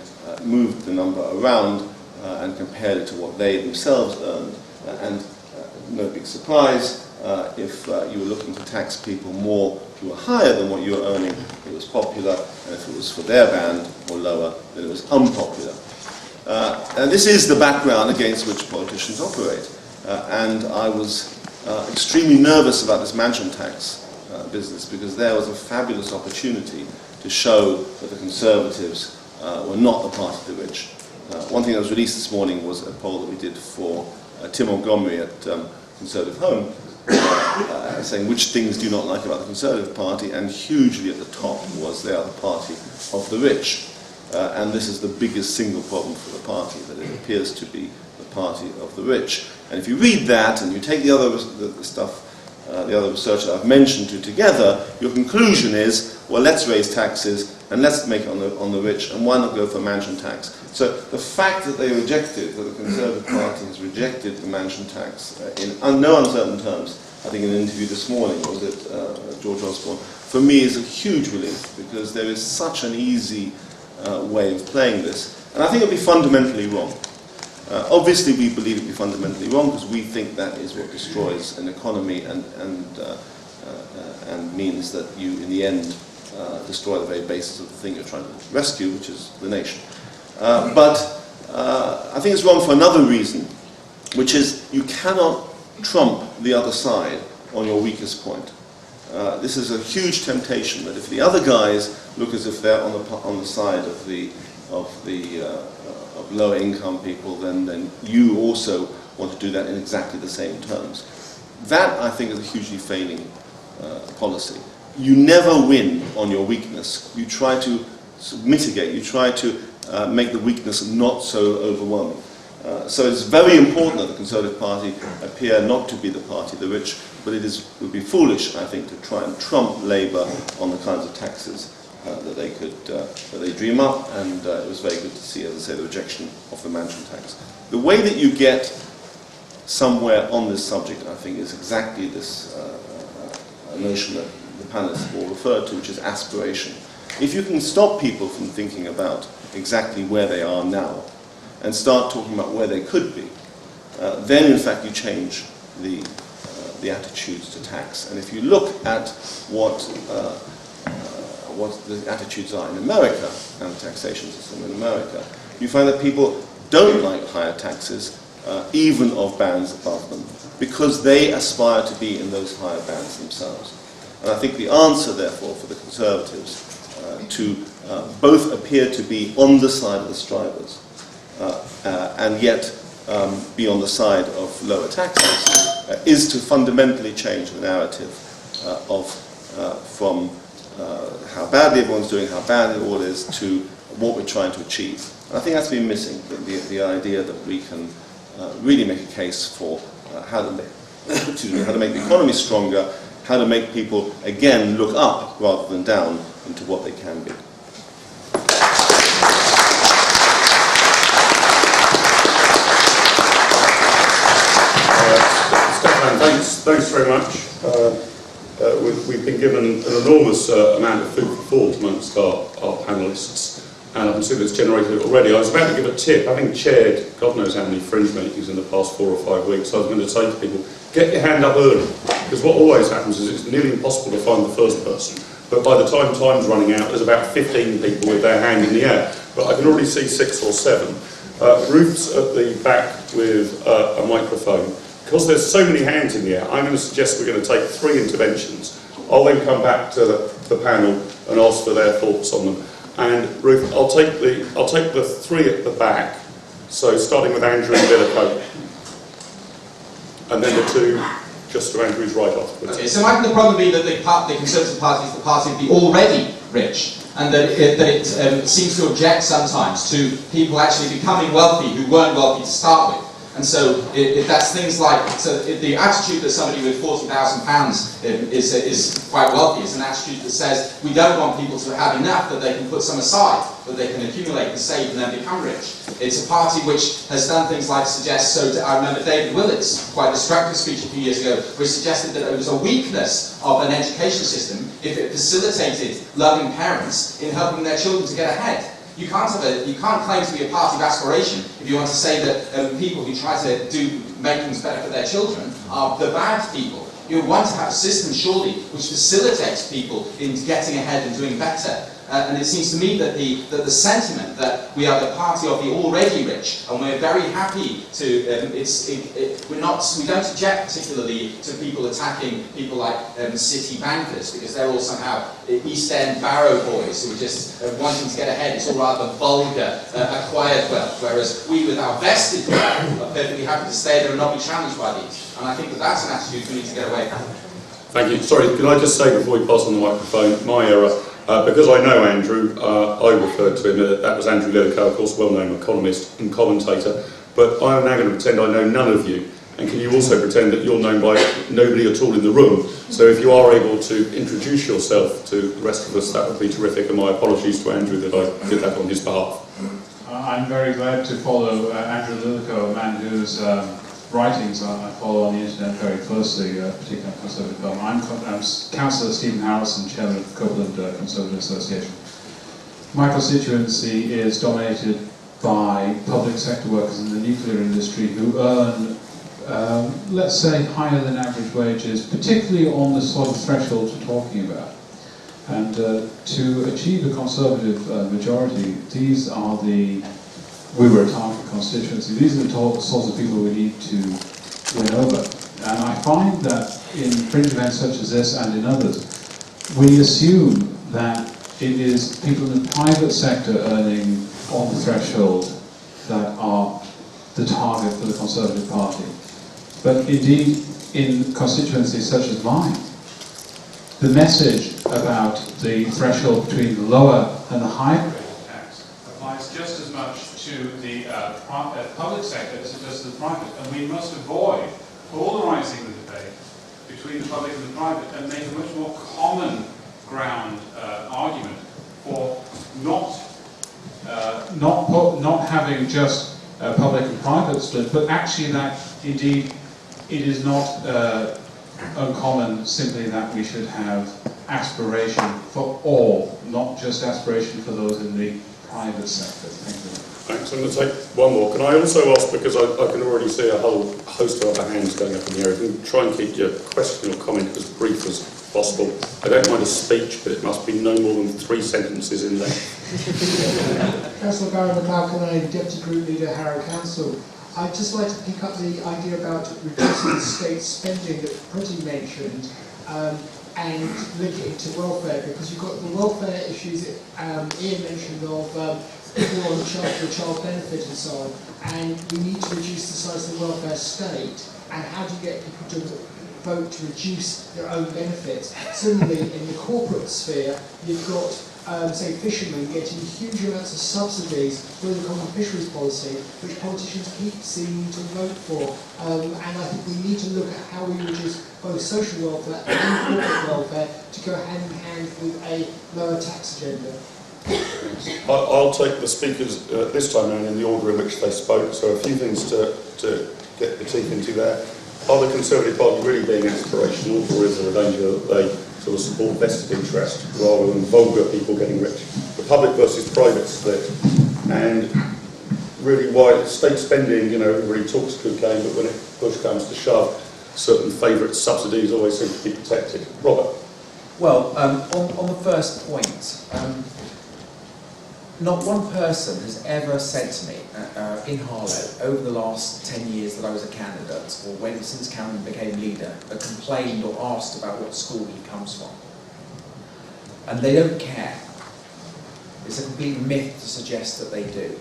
moved the number around and compared it to what they themselves earned. And no big surprise, if you were looking to tax people more who were higher than what you were earning, it was popular, and if it was for their band or lower, then it was unpopular. And this is the background against which politicians operate. And I was extremely nervous about this mansion tax business, because there was a fabulous opportunity to show that the Conservatives were not the party of the rich. One thing that was released this morning was a poll that we did for Tim Montgomery at Conservative Home, saying which things do you not like about the Conservative Party, and hugely at the top was they are the party of the rich. And this is the biggest single problem for the party, that it appears to be the party of the rich. And if you read that and you take the other research that I've mentioned together, your conclusion is, well, let's raise taxes and let's make it on the rich, and why not go for a mansion tax? So the fact that they rejected, that the Conservative Party has rejected the mansion tax in no uncertain terms, I think in an interview this morning, was it George Osborne, for me is a huge relief, because there is such an easy way of playing this, and I think it would be fundamentally wrong. Obviously, we believe it to be fundamentally wrong, because we think that is what destroys an economy and means that you, in the end, destroy the very basis of the thing you're trying to rescue, which is the nation. But I think it's wrong for another reason, which is you cannot trump the other side on your weakest point. This is a huge temptation, that if the other guys look as if they're on the side of lower income people, then you also want to do that in exactly the same terms. That, I think, is a hugely failing policy. You never win on your weakness. You try to mitigate, you try to make the weakness not so overwhelming. So it's very important that the Conservative Party appear not to be the party of the rich, but it would be foolish, I think, to try and trump Labour on the kinds of taxes that they dream up, and it was very good to see, as I say, the rejection of the mansion tax. The way that you get somewhere on this subject, I think, is exactly this notion that the panelists have all referred to, which is aspiration. If you can stop people from thinking about exactly where they are now and start talking about where they could be, then in fact you change the the attitudes to tax. And if you look at what the attitudes are in America and the taxation system in America, you find that people don't like higher taxes, even of bands above them, because they aspire to be in those higher bands themselves. And I think the answer, therefore, for the Conservatives to both appear to be on the side of the strivers and yet be on the side of lower taxes is to fundamentally change the narrative from how badly everyone's doing, how bad it all is, to what we're trying to achieve. And I think that's been missing, the idea that we can really make a case for how to make the economy stronger, how to make people, again, look up rather than down into what they can be. Stephan, thanks very much. We've been given an enormous amount of food for thought amongst our panellists, and I can see that's generated it already. I was about to give a tip, having chaired God knows how many fringe meetings in the past 4 or 5 weeks. I was going to say to people, get your hand up early, because what always happens is it's nearly impossible to find the first person. But by the time time's running out, there's about 15 people with their hand in the air. But I can already see 6 or 7. Ruth's at the back with a microphone. Because there's so many hands in the air, I'm going to suggest we're going to take 3 interventions. I'll then come back to the panel and ask for their thoughts on them. And Ruth, I'll take the 3 at the back. So starting with Andrew Littlewood, and then the 2 just to Andrew's right afterwards. Okay, so might the problem be that the Conservative Party is the party of the already rich, and that it seems to object sometimes to people actually becoming wealthy who weren't wealthy to start with? And so if that's things like, the attitude that somebody with £40,000 is quite wealthy is an attitude that says we don't want people to have enough that they can put some aside, that they can accumulate and save and then become rich. It's a party which has done things like suggest, I remember David Willetts, quite a destructive speech a few years ago, where he suggested that it was a weakness of an education system if it facilitated loving parents in helping their children to get ahead. You can't claim to be a party of aspiration if you want to say that people who try to make things better for their children are the bad people. You want to have a system, surely, which facilitates people in getting ahead and doing better. And it seems to me that the sentiment that we are the party of the already rich, and we're very happy to, we don't object particularly to people attacking people like city bankers, because they're all somehow East End barrow boys who are just wanting to get ahead. It's all rather vulgar, acquired wealth, whereas we with our vested wealth are perfectly happy to stay there and not be challenged by these. And I think that that's an attitude we need to get away from. Thank you. Sorry, can I just say before we pass on the microphone, my error. Because I know Andrew, I referred to him, that was Andrew Littlewood, of course, well-known economist and commentator, but I am now going to pretend I know none of you, and can you also pretend that you're known by nobody at all in the room? So if you are able to introduce yourself to the rest of us, that would be terrific, and my apologies to Andrew that I did that on his behalf. I'm very glad to follow Andrew Littlewood, a man whose writings I follow on the internet very closely, particularly on Conservative film. I'm Councillor Stephen Harrison, Chairman of the Copeland Conservative Association. My constituency is dominated by public sector workers in the nuclear industry who earn, let's say, higher than average wages, particularly on the sort of thresholds we're talking about. And to achieve a Conservative majority, these are we were a target constituency. These are the sorts of people we need to win over. And I find that in fringe events such as this and in others, we assume that it is people in the private sector earning on the threshold that are the target for the Conservative Party. But indeed, in constituencies such as mine, the message about the threshold between the lower and the higher tax applies just as much to the public sector as it does to the private, and we must avoid polarising the debate between the public and the private and make a much more common ground argument for not having just a public and private split, but actually that indeed it is not uncommon simply that we should have aspiration for all, not just aspiration for those in the private sector. Thank you. Thanks. I'm going to take one more. Can I also ask, because I can already see a whole host of other hands going up in the air, if you can try and keep your question or comment as brief as possible. I don't mind a speech, but it must be no more than 3 sentences in there. Councillor Barron Malcolm, I'm Deputy Group Leader, Harrow Council. I'd just like to pick up the idea about reducing state spending that Priti mentioned and link it into welfare, because you've got the welfare issues that Iain mentioned of people on the child benefit and so on, and we need to reduce the size of the welfare state. And how do you get people to vote to reduce their own benefits? Similarly, in the corporate sphere, you've got say fishermen getting huge amounts of subsidies through the common fisheries policy, which politicians keep seeming to vote for. And I think we need to look at how we reduce both social welfare and corporate welfare to go hand in hand with a lower tax agenda. I'll take the speakers this time around in the order in which they spoke. So a few things to get the teeth into there. Are the Conservative Party really being aspirational, or is there a danger that they sort of support vested interest rather than vulgar people getting rich? The public versus private split, and really why state spending, you know, everybody talks good game, but when it push comes to shove, certain favourite subsidies always seem to be protected. Robert? Well, on the first point, not one person has ever said to me in Harlow over the last 10 years that I was a candidate, or since Cameron became leader, complained or asked about what school he comes from. And they don't care. It's a complete myth to suggest that they do.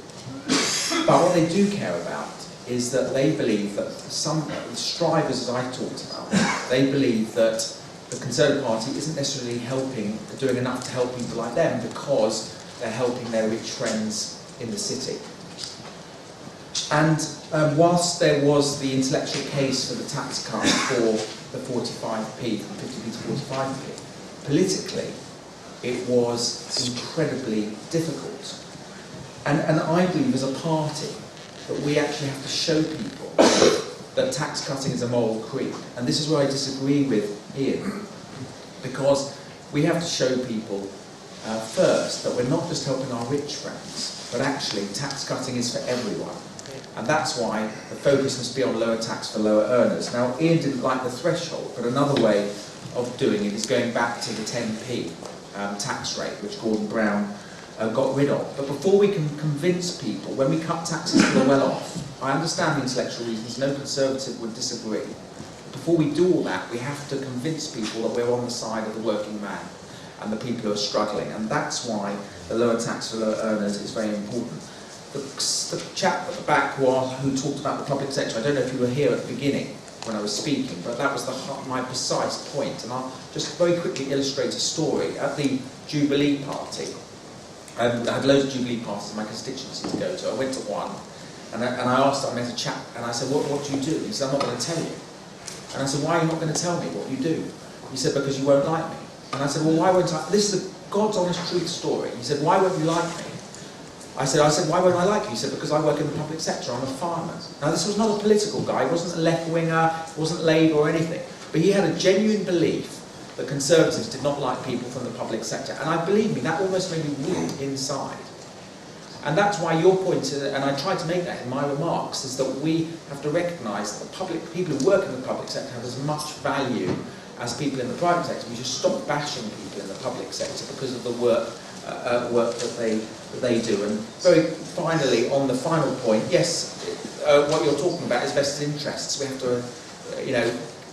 But what they do care about is that they believe that some strivers, as I talked about, they believe that the Conservative Party isn't necessarily doing enough to help people like them because they're helping their rich friends in the city. And whilst there was the intellectual case for the tax cut for the 45p, from 50p to 45p, politically it was incredibly difficult. And I believe as a party that we actually have to show people that tax cutting is a moral creed. And this is where I disagree with Iain, because we have to show people first that we're not just helping our rich friends, but actually tax cutting is for everyone. And that's why the focus must be on lower tax for lower earners. Now, Iain didn't like the threshold, but another way of doing it is going back to the 10p tax rate, which Gordon Brown got rid of. But before we can convince people, when we cut taxes for the well-off, I understand the intellectual reasons, no Conservative would disagree. Before we do all that, we have to convince people that we're on the side of the working man and the people who are struggling, and that's why the lower tax for lower earners is very important. The chap at the back who talked about the public sector, I don't know if you were here at the beginning when I was speaking, but that was my precise point, and I'll just very quickly illustrate a story. At the Jubilee party, I had loads of Jubilee parties in my constituency to go to. I went to one, and I met a chap, and I said, what do you do? He said, I'm not going to tell you. And I said, why are you not going to tell me what you do? He said, because you won't like me. And I said, well, why won't I? This is the God's honest truth story. He said, why won't you like me? I said, why won't I like you? He said, because I work in the public sector, I'm a fireman. Now, this was not a political guy, he wasn't a left-winger, he wasn't Labour or anything. But he had a genuine belief that Conservatives did not like people from the public sector. And believe me, that almost made me weep inside. And that's why your point, and I tried to make that in my remarks, is that we have to recognise that people who work in the public sector have as much value as people in the private sector. We should stop bashing people in the public sector because of the work that they do. And very finally, on the final point, yes, what you're talking about is vested interests. We have to,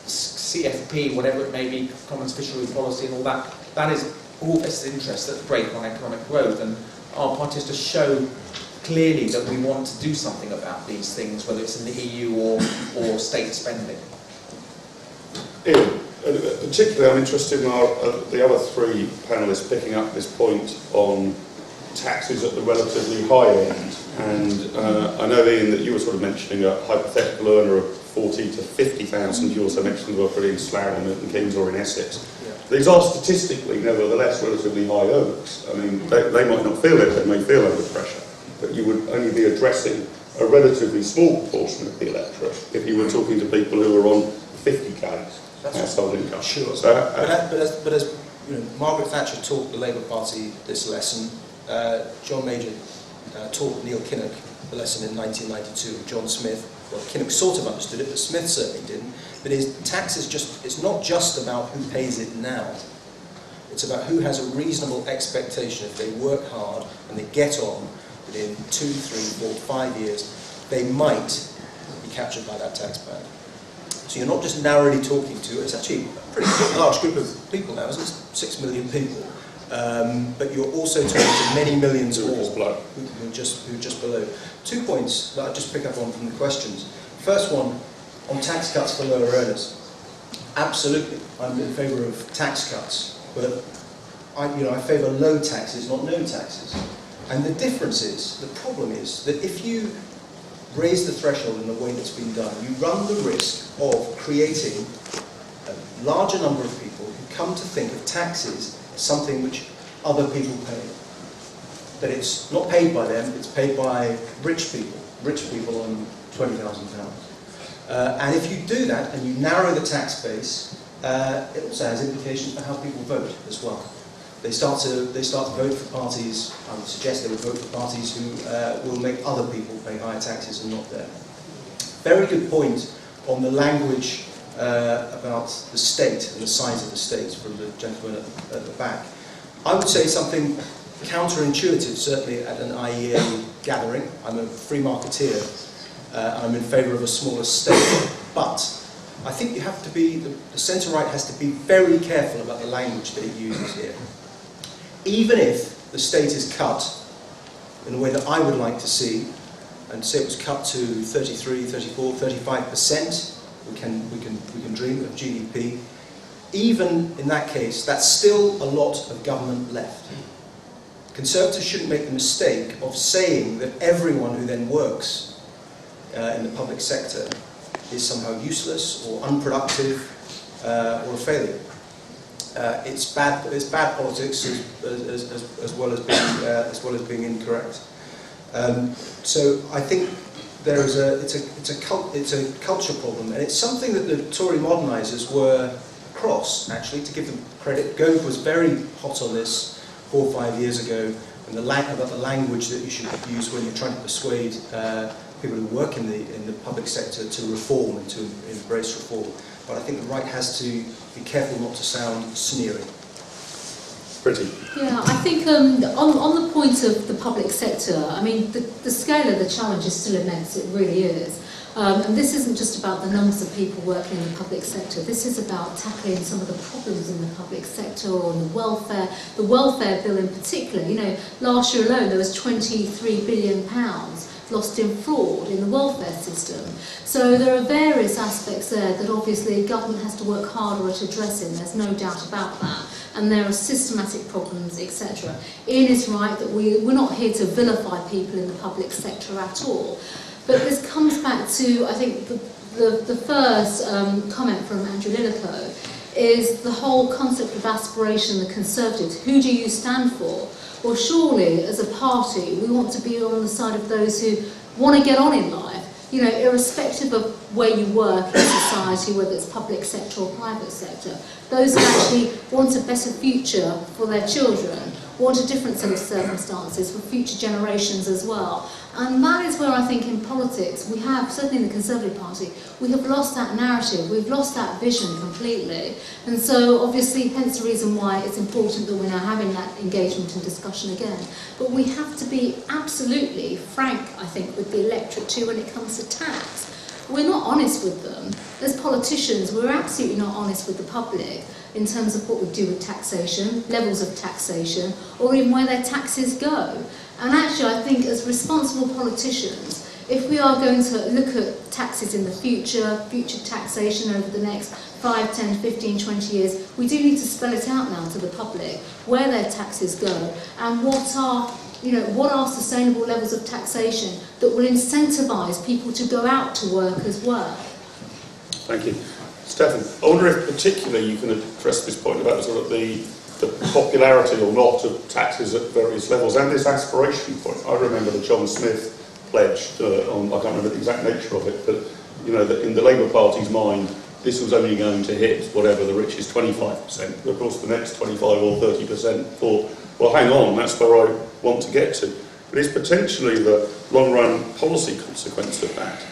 CFP, whatever it may be, Common Fishery Policy and all that, that is all vested interests that break on economic growth. And our party has to show clearly that we want to do something about these things, whether it's in the EU or state spending. Iain, particularly I'm interested in the other three panellists picking up this point on taxes at the relatively high end. And I know, Iain, that you were sort of mentioning a hypothetical earner of 40 to 50,000. You also mentioned the worker in Slough, Milton Keynes or in Essex. Yeah. These are statistically, nevertheless, relatively high earners. I mean, they might not feel it, they may feel under pressure, but you would only be addressing a relatively small proportion of the electorate if you were talking to people who are on 50k household income. Sure. So, but as Margaret Thatcher taught the Labour Party this lesson, John Major taught Neil Kinnock the lesson in 1992 of John Smith. Well, Kinnock sort of understood it, but Smith certainly didn't. But tax is it's not just about who pays it now. It's about who has a reasonable expectation. If they work hard and they get on, within 2, 3, 4, 5 years, they might be captured by that tax band. So you're not just narrowly talking to, it's actually a pretty large group of people now, isn't it? 6 million people. But you're also talking to many millions more who are just below. 2 points that I'll just pick up on from the questions. First one, on tax cuts for lower earners. Absolutely, I'm in favour of tax cuts, but I favour low taxes, not no taxes. And the difference is, the problem is, that if you raise the threshold in the way that's been done, you run the risk of creating a larger number of people who come to think of taxes as something which other people pay. That it's not paid by them, it's paid by rich people on £20,000. And if you do that and you narrow the tax base, it also has implications for how people vote as well. They start to vote for parties. I would suggest they would vote for parties who will make other people pay higher taxes and not them. Very good point on the language about the state and the size of the state from the gentleman at the back. I would say something counterintuitive, certainly at an IEA gathering. I'm a free marketeer. I'm in favour of a smaller state, but I think you have to be, the centre-right has to be very careful about the language that it uses here. Even if the state is cut in a way that I would like to see, and say it was cut to 33, 34, 35%, we can dream of GDP, even in that case, that's still a lot of government left. Conservatives shouldn't make the mistake of saying that everyone who then works in the public sector is somehow useless or unproductive or a failure. It's bad politics as well as being incorrect. So I think there is it's a culture problem, and it's something that the Tory modernisers were across. Actually, to give them credit, Gove was very hot on this 4 or 5 years ago, and about the language that you should use when you're trying to persuade people who work in the public sector to reform and to embrace reform. But I think the right has to be careful not to sound sneering. Priti. Yeah, I think on the point of the public sector, I mean, the scale of the challenge is still immense, it really is. And this isn't just about the numbers of people working in the public sector, this is about tackling some of the problems in the public sector or in the welfare bill in particular. You know, last year alone there was £23 billion lost in fraud in the welfare system. So there are various aspects there that obviously government has to work harder at addressing, there's no doubt about that. And there are systematic problems, etc. Ian is right that we're not here to vilify people in the public sector at all. But this comes back to, I think, the first comment from Andrew Littlewood is the whole concept of aspiration, the Conservatives. Who do you stand for? Well, surely, as a party, we want to be on the side of those who want to get on in life, you know, irrespective of where you work in society, whether it's public sector or private sector. Those who actually want a better future for their children, want a different set of circumstances for future generations as well. And that is where I think in politics we have, certainly in the Conservative Party, we have lost that narrative, we've lost that vision completely. And so obviously hence the reason why it's important that we're now having that engagement and discussion again. But we have to be absolutely frank, I think, with the electorate too when it comes to tax. We're not honest with them. As politicians, we're absolutely not honest with the public in terms of what we do with taxation, levels of taxation, or even where their taxes go. And actually, I think as responsible politicians, if we are going to look at taxes in the future taxation over the next 5, 10, 15, 20 years, we do need to spell it out now to the public, where their taxes go, and what are sustainable levels of taxation that will incentivise people to go out to work as well. Thank you. Stephan, I wonder if particularly you can address this point about sort of the popularity or not of taxes at various levels and this aspiration point. I remember the John Smith pledge I can't remember the exact nature of it, but you know, that in the Labour Party's mind, this was only going to hit whatever the richest 25%. Of course, the next 25 or 30% thought, well, hang on, that's where I want to get to. but it's potentially the long-run policy consequence of that,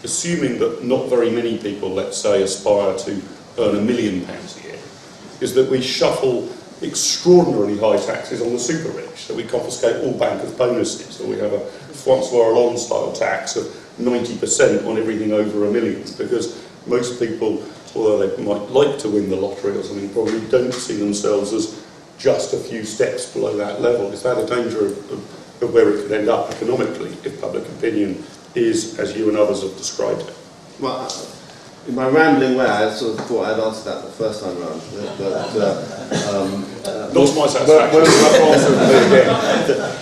assuming that not very many people, let's say, aspire to earn £1 million a year, is that we shuffle extraordinarily high taxes on the super rich, that we confiscate all bankers' bonuses, or we have a Francois Hollande style tax of 90% on everything over £1 million, because most people, although they might like to win the lottery or something, probably don't see themselves as just a few steps below that level. Is that a danger of where it could end up economically if public opinion is, as you and others have described it? Well, in my rambling way, I sort of thought I'd answered that the first time round. Not to my satisfaction.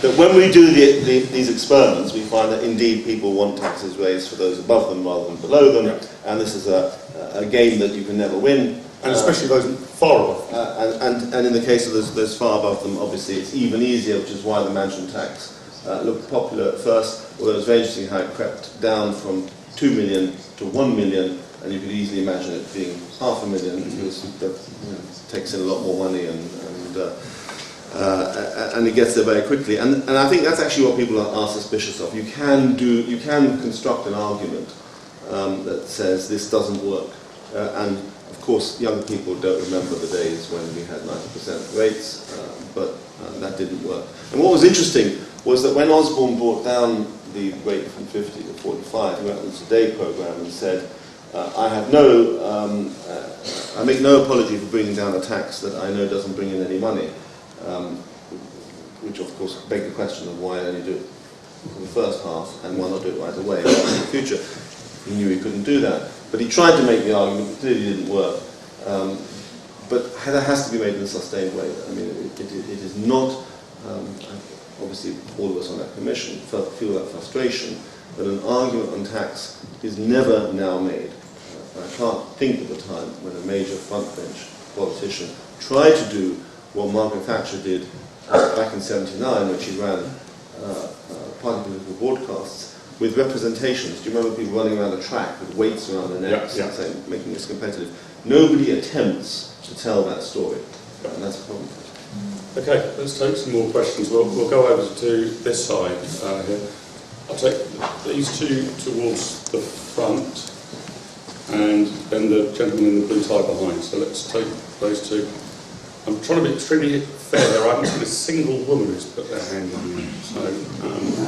That when we do these experiments, we find that indeed people want taxes raised for those above them rather than below them, and this is a game that you can never win. And especially those far above. And in the case of those far above them, obviously it's even easier, which is why the mansion tax looked popular at first, although it was very interesting how it crept down from 2 million to 1 million, and you could easily imagine it being £500,000 because it takes in a lot more money and it gets there very quickly. And I think that's actually what people are suspicious of. You can construct an argument that says this doesn't work, and of course young people don't remember the days when we had 90% rates, but that didn't work. And what was interesting was that when Osborne brought down the rate from 50 to 45, he went on the Today programme and said, I make no apology for bringing down a tax that I know doesn't bring in any money, which of course begged the question of why only do it for the first half and why not do it right away in the future. He knew he couldn't do that, but he tried to make the argument, it clearly didn't work. But that has to be made in a sustained way. I mean, it is not, obviously all of us on that commission feel that frustration, but an argument on tax is never now made. I can't think of a time when a major front-bench politician tried to do what Margaret Thatcher did back in '79 when she ran party political broadcasts with representations. Do you remember people running around a track with weights around their necks and saying, making this competitive? Nobody attempts to tell that story, and that's a problem. Okay, let's take some more questions. We'll go over to this side here. I'll take these two towards the front, and then the gentleman in the blue tie behind. So let's take those two. I'm trying to be extremely fair there. I haven't seen a single woman who's put their hand on you. So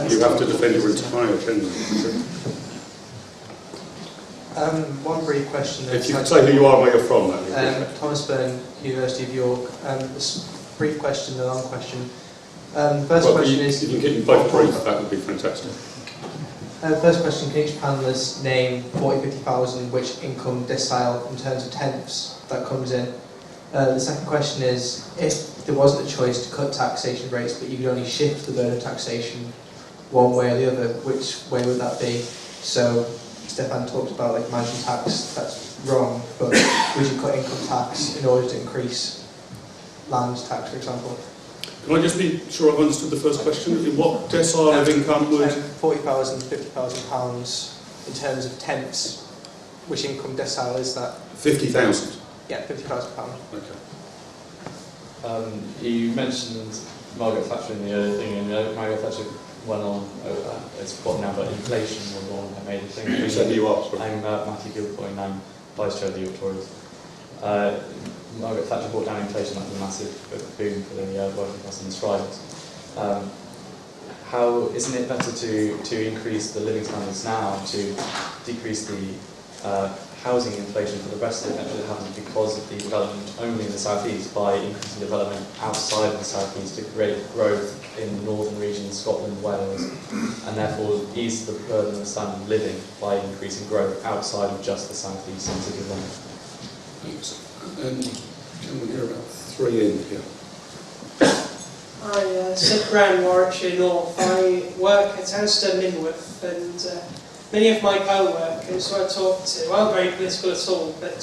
you have to defend your entire gender. One brief question. If you could say who you are and where you're from, that would be great. Thomas Byrne, University of York. Brief question, a long question. First question is... If you can keep them both brief, that would be fantastic. First question, can each panellist name 50,000 which income decile in terms of tenths that comes in? The second question is, if there wasn't a choice to cut taxation rates but you could only shift the burden of taxation one way or the other, which way would that be? So Stephan talked about like mansion tax, that's wrong, but would you cut income tax in order to increase land tax, for example? Can I just be sure I've understood the first question? In what decile of income would... 40,000, 50,000 pounds in terms of tenths. Which income decile is that? 50,000? Yeah, 50,000 pounds. Okay. You mentioned Margaret Thatcher in the earlier thing, and Margaret Thatcher went on, it's forgotten now, but inflation was the one that made the thing. Who said you are? Sorry. I'm Matthew Gilfoyle, and I'm Vice Chair of the York Tories. Margaret Thatcher brought down inflation, that was a massive boom for the working class and the strikers. How isn't it better to increase the living standards now to decrease the housing inflation for the rest of the country that happens because of the development only in the southeast by increasing development outside of the southeast to create growth in the northern regions, Scotland, Wales, and therefore ease the burden of standard of living by increasing growth outside of just the southeast and city of London? Thanks. And can we hear about 3 in here? I sit around Warwickshire North. I work at Aston Minworth, and many of my co-workers who I talk to aren't very political at all, but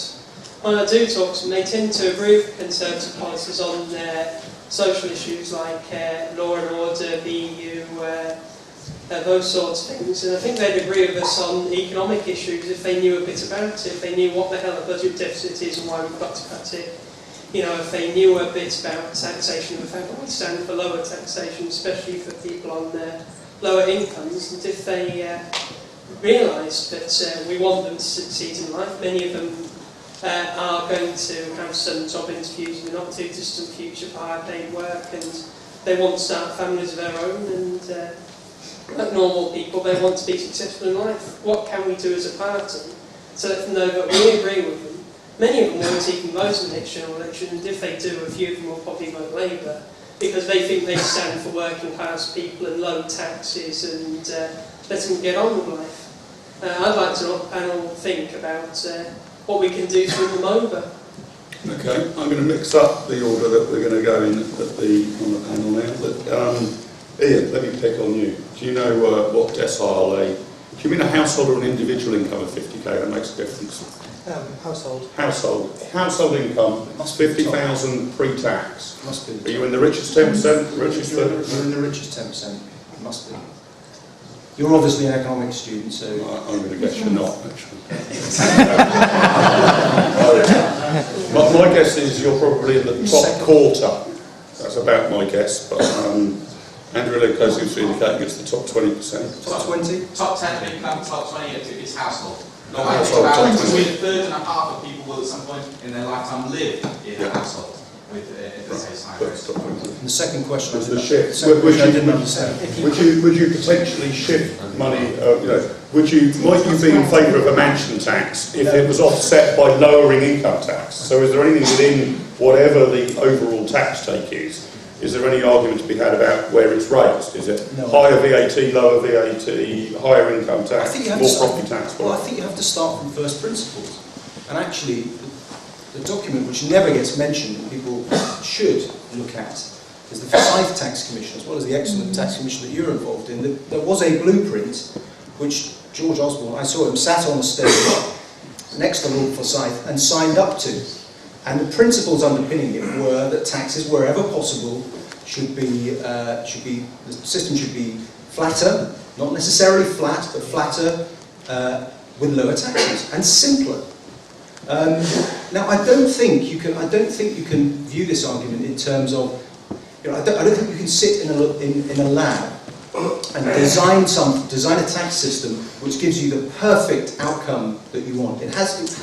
when I do talk to them, they tend to agree with Conservative policies on social issues like law and order, the EU, those sorts of things. And I think they'd agree with us on economic issues if they knew a bit about it, if they knew what the hell a budget deficit is and why we've got to cut it. if they knew a bit about taxation, the fact that we stand for lower taxation, especially for people on lower incomes, and if they realised that we want them to succeed in life. Many of them are going to have some job interviews in the not too distant future for higher paid work, and they want to start families of their own, and like normal people, they want to be successful in life. What can we do as a party to let them know that we agree with them? Many of them won't even vote in the next general election, and if they do, a few of them will probably vote Labour, because they think they stand for working class people and low taxes and let them get on with life. I'd like to let the panel think about what we can do to win them over. Okay, I'm going to mix up the order that we're going to go in on the panel now. But, Iain, let me pick on you. Do you know what decile do you mean a household or an individual income of 50k? That makes a difference. Household. Household income, 50,000 pre-tax. Must be. Are you in the richest 10%? Richest You're in the richest 10%. It must be. You're obviously an economics student, so... I'm going to guess you're not, actually. My guess is you're probably in the top quarter. That's about my guess, but Andrew Littlewood seems to indicate it's the top 20%. Top 20? Top 10 income, top 20 is household. No, I think about between a third and a half of people will at some point in their lifetime live in a household with And the second question was the shift. I didn't understand. Would you potentially shift money? Might you be in favour of a mansion tax if it was offset by lowering income tax? So is there anything within whatever the overall tax take is? Is there any argument to be had about where it's raised? Is it higher VAT, lower VAT, higher income tax, more property tax? Well, I think you have to start from first principles. And actually, the document which never gets mentioned, and people should look at, is the Forsyth Tax Commission, as well as the excellent tax commission that you're involved in. There was a blueprint which George Osborne, I saw him sat on the stage next to Lord Forsyth and signed up to. And the principles underpinning it were that taxes, wherever possible, the system should be flatter, not necessarily flat, but flatter with lower taxes and simpler. Now, I don't think you can view this argument in terms of, I don't think you can sit in a lab and design a tax system which gives you the perfect outcome that you want. It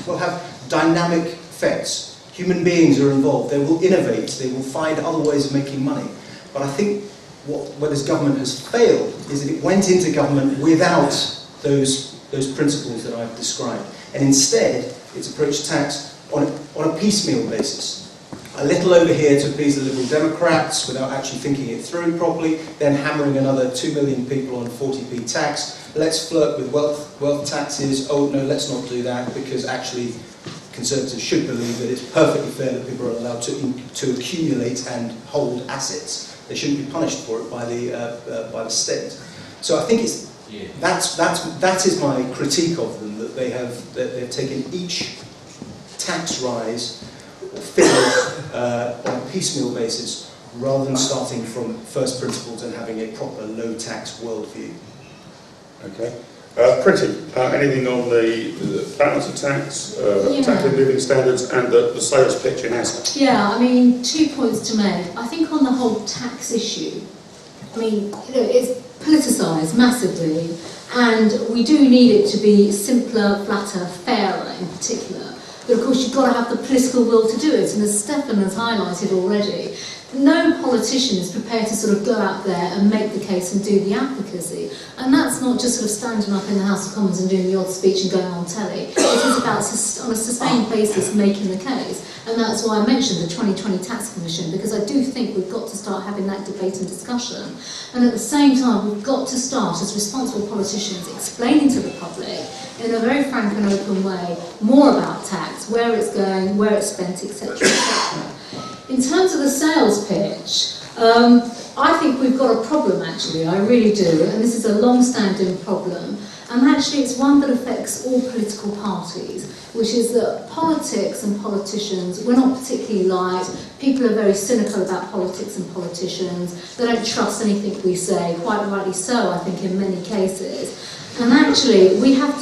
will have dynamic effects. Human beings are involved. They will innovate. They will find other ways of making money. But I think where this government has failed is that it went into government without those principles that I've described, and instead it's approached tax on a piecemeal basis. A little over here to appease the Liberal Democrats without actually thinking it through properly, then hammering another 2 million people on 40p tax. Let's flirt with wealth taxes. Oh no, let's not do that, because actually Conservatives should believe that it's perfectly fair that people are allowed to accumulate and hold assets. They shouldn't be punished for it by the state. So I think that is my critique of them, that they've taken each tax rise or figure on a piecemeal basis, rather than starting from first principles and having a proper low tax worldview. Okay. Priti, anything on the balance of tax, tax living standards, and the sales pitch in ASDA? Yeah, I mean, 2 points to make. I think on the whole tax issue, I mean, it's politicised massively, and we do need it to be simpler, flatter, fairer in particular. But of course, you've got to have the political will to do it, and as Stephan has highlighted already, no politician is prepared to sort of go out there and make the case and do the advocacy. And that's not just sort of standing up in the House of Commons and doing the odd speech and going on telly. It is about, on a sustained basis, making the case. And that's why I mentioned the 2020 Tax Commission, because I do think we've got to start having that debate and discussion. And at the same time, we've got to start, as responsible politicians, explaining to the public in a very frank and open way more about tax, where it's going, where it's spent, etc., etc. In terms of the sales pitch, I think we've got a problem, actually, I really do, and this is a long-standing problem, and actually it's one that affects all political parties, which is that politics and politicians, we're not particularly liked. People are very cynical about politics and politicians. They don't trust anything we say, quite rightly so, I think, in many cases. And actually, we've got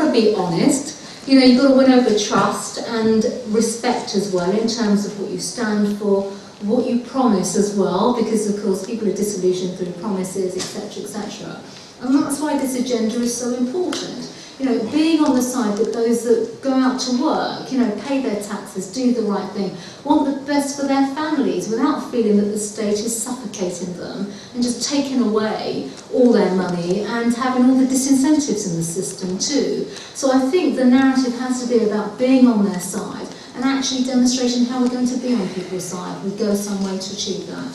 to be honest. You know, you've got to win over trust and respect as well in terms of what you stand for, what you promise as well, because of course people are disillusioned through promises, etc., etc. And that's why this agenda is so important. You know, being on the side that those that go out to work, you know, pay their taxes, do the right thing, want the best for their families without feeling that the state is suffocating them and just taking away all their money and having all the disincentives in the system too. So I think the narrative has to be about being on their side and actually demonstrating how we're going to be on people's side. We go some way to achieve that.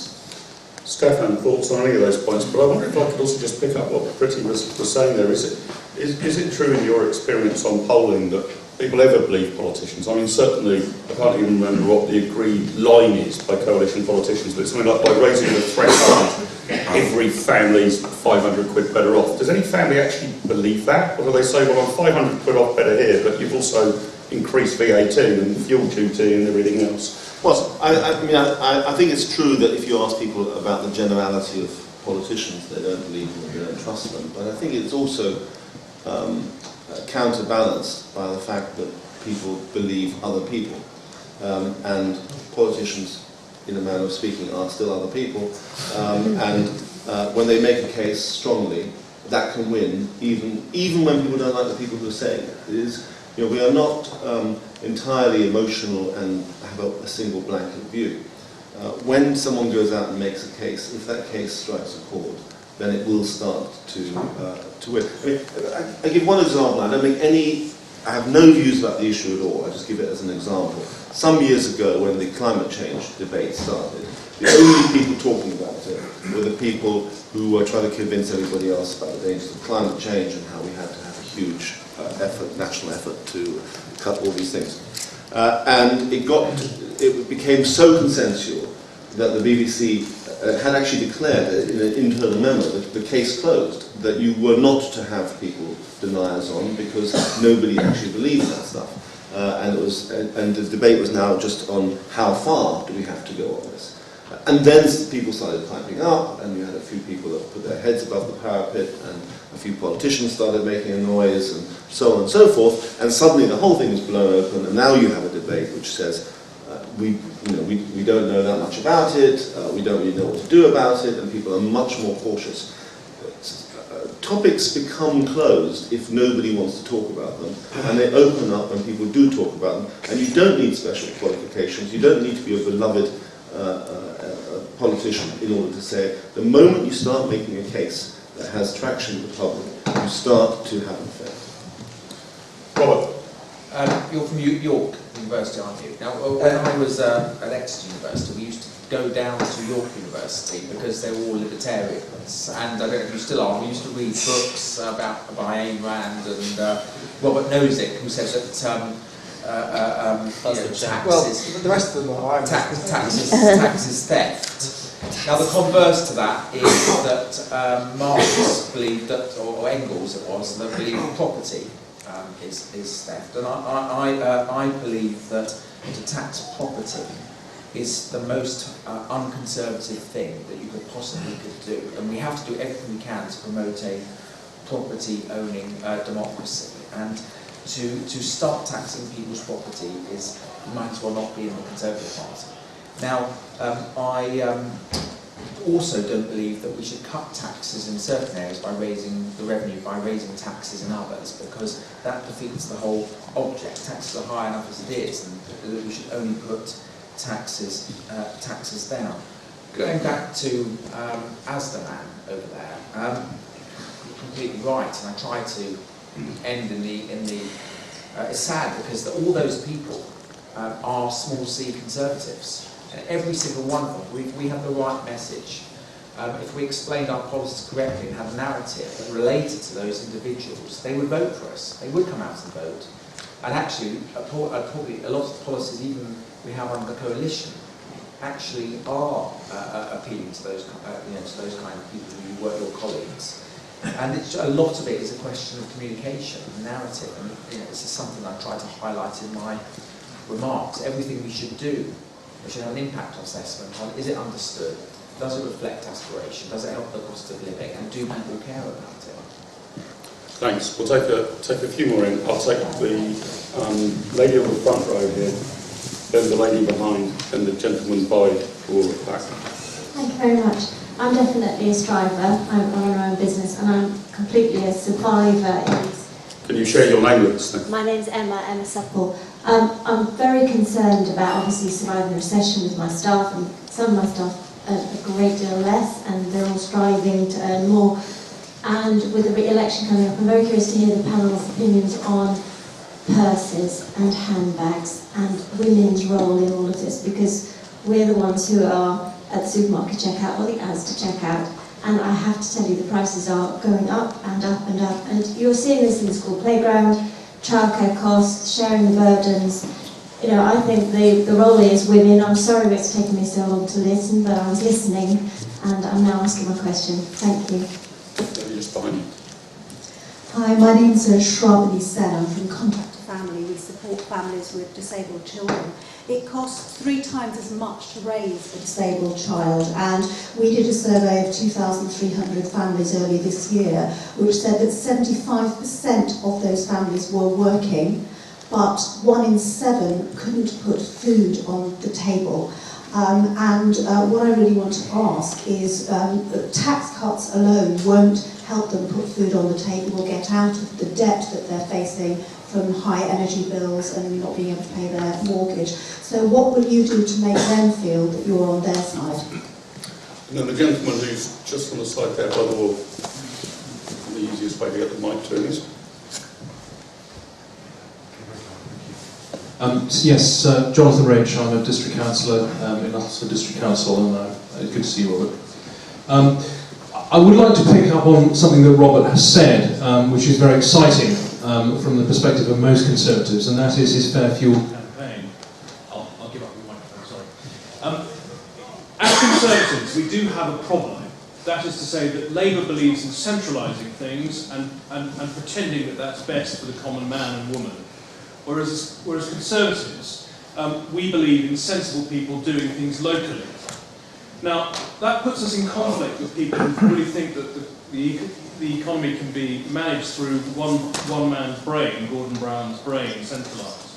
Stephan, thoughts on any of those points? But I wonder if I could also just pick up what Priti was saying there. Is it true in your experience on polling that people ever believe politicians? I mean, certainly, I can't even remember what the agreed line is by coalition politicians, but it's something like by raising the threshold, every family's 500 quid better off. Does any family actually believe that? Or do they say, well, I'm 500 quid off better here, but you've also increased VAT and fuel duty and everything else? Well, I think it's true that if you ask people about the generality of politicians, they don't believe them, they don't trust them. But I think it's also counterbalanced by the fact that people believe other people. And politicians, in a manner of speaking, are still other people. And when they make a case strongly, that can win, even when people don't like the people who are saying it. It is, you know, we are not entirely emotional and have a single blanket view. When someone goes out and makes a case, if that case strikes a chord, then it will start to win. I mean, I give one example. I have no views about the issue at all. I just give it as an example. Some years ago, when the climate change debate started, the only people talking about it were the people who were trying to convince everybody else about the dangers of climate change and how we had to have a huge national effort to cut all these things. And it became so consensual that the BBC had actually declared in an internal memo that the case closed, that you were not to have people deny us on because nobody actually believed that stuff. And the debate was now just on how far do we have to go on this. And then people started climbing up, and you had a few people that put their heads above the parapet, and a few politicians started making a noise, and so on and so forth. And suddenly the whole thing was blown open, and now you have a debate which says we don't know that much about it, we don't really know what to do about it, and people are much more cautious. Topics become closed if nobody wants to talk about them, and they open up when people do talk about them. And you don't need special qualifications, you don't need to be a beloved politician in order to say, the moment you start making a case that has traction with the public, you start to have an effect. Robert? You're from York University, aren't you? Now, when I was at Exeter University, we used to go down to York University because they were all libertarians, and I don't know if you still are. We used to read books by Ayn Rand and Robert Nozick, who says that well, the rest of them are taxes theft. Now, the converse to that is that Marx believed that, or Engels it was, that believed property is theft, and I believe that to tax property is the most unconservative thing that you could possibly do, and we have to do everything we can to promote a property-owning democracy. And to start taxing people's property is, you might as well not be in the Conservative Party. Now, I also don't believe that we should cut taxes in certain areas by raising the revenue, by raising taxes in others, because that defeats the whole object. Taxes are high enough as it is, and that we should only put taxes down. Going back to Asdaman over there, completely right, and I try to end in the it's sad because all those people are small c conservatives, and every single one of them, if we have the right message, if we explained our policies correctly and had a narrative that related to those individuals, they would vote for us, they would come out and vote. And actually, probably a lot of the policies even we have under the coalition actually are appealing to those, to those kind of people who were your colleagues. And a lot of it is a question of communication and narrative, and this is something I try to highlight in my remarks. Everything we should do, we should have an impact assessment on, is it understood, does it reflect aspiration, does it help the cost of living, and do people care about it? Thanks. We'll take a few more in. I'll take the lady on the front row here, then the lady behind, and the gentleman by the wall at the back. Thank you very much. I'm definitely a striver. I run my own business, and I'm completely a survivor in these. Can you share your name with us then? My name's Emma Supple. I'm very concerned about obviously surviving the recession with my staff, and some of my staff earn a great deal less, and they're all striving to earn more. And with the re-election coming up, I'm very curious to hear the panel's opinions on purses and handbags and women's role in all of this, because we're the ones who are at the supermarket checkout or the Asda checkout, and I have to tell you the prices are going up and up and up, and you're seeing this in the school playground, childcare costs, sharing the burdens. You know, I think the role is women. I'm sorry it's taken me so long to listen, but I was listening, and I'm now asking my question. Thank you. Just behind you. Hi, my name's Shravani Sen. I'm from Contact a Family. We support families with disabled children. It costs 3 times as much to raise a disabled child, and we did a survey of 2,300 families earlier this year, which said that 75% of those families were working, but 1 in 7 couldn't put food on the table. What I really want to ask is, tax cuts alone won't help them put food on the table or get out of the debt that they're facing from high energy bills and not being able to pay their mortgage. So what will you do to make them feel that you're on their side? And then the gentleman who's just on the side there by the wall. The easiest way to get the mic to him is. Yes, Jonathan Rich. I'm a district councillor in Littlewood District Council, and it's good to see you, Robert. I would like to pick up on something that Robert has said, which is very exciting from the perspective of most Conservatives, and that is his Fair Fuel campaign. I'll give up the microphone, sorry. As Conservatives, we do have a problem. That is to say that Labour believes in centralising things and pretending that that's best for the common man and woman. Whereas Conservatives, we believe in sensible people doing things locally. Now, that puts us in conflict with people who really think that the economy can be managed through one man's brain, Gordon Brown's brain, centralised.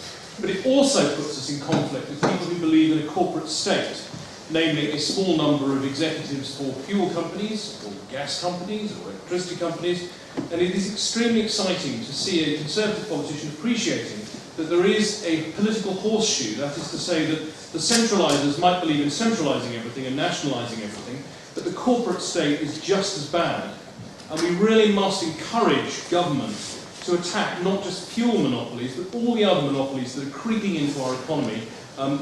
But it also puts us in conflict with people who believe in a corporate state, namely a small number of executives for fuel companies, or gas companies, or electricity companies, and it is extremely exciting to see a Conservative politician appreciating that there is a political horseshoe, that is to say that the centralisers might believe in centralising everything and nationalising everything, but the corporate state is just as bad. And we really must encourage government to attack not just fuel monopolies, but all the other monopolies that are creeping into our economy, and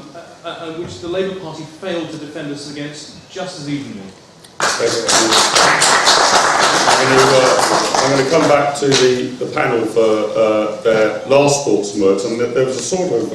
which the Labour Party failed to defend us against just as evenly. I'm going to come back to the panel for their last thoughts and words, and there was a sort of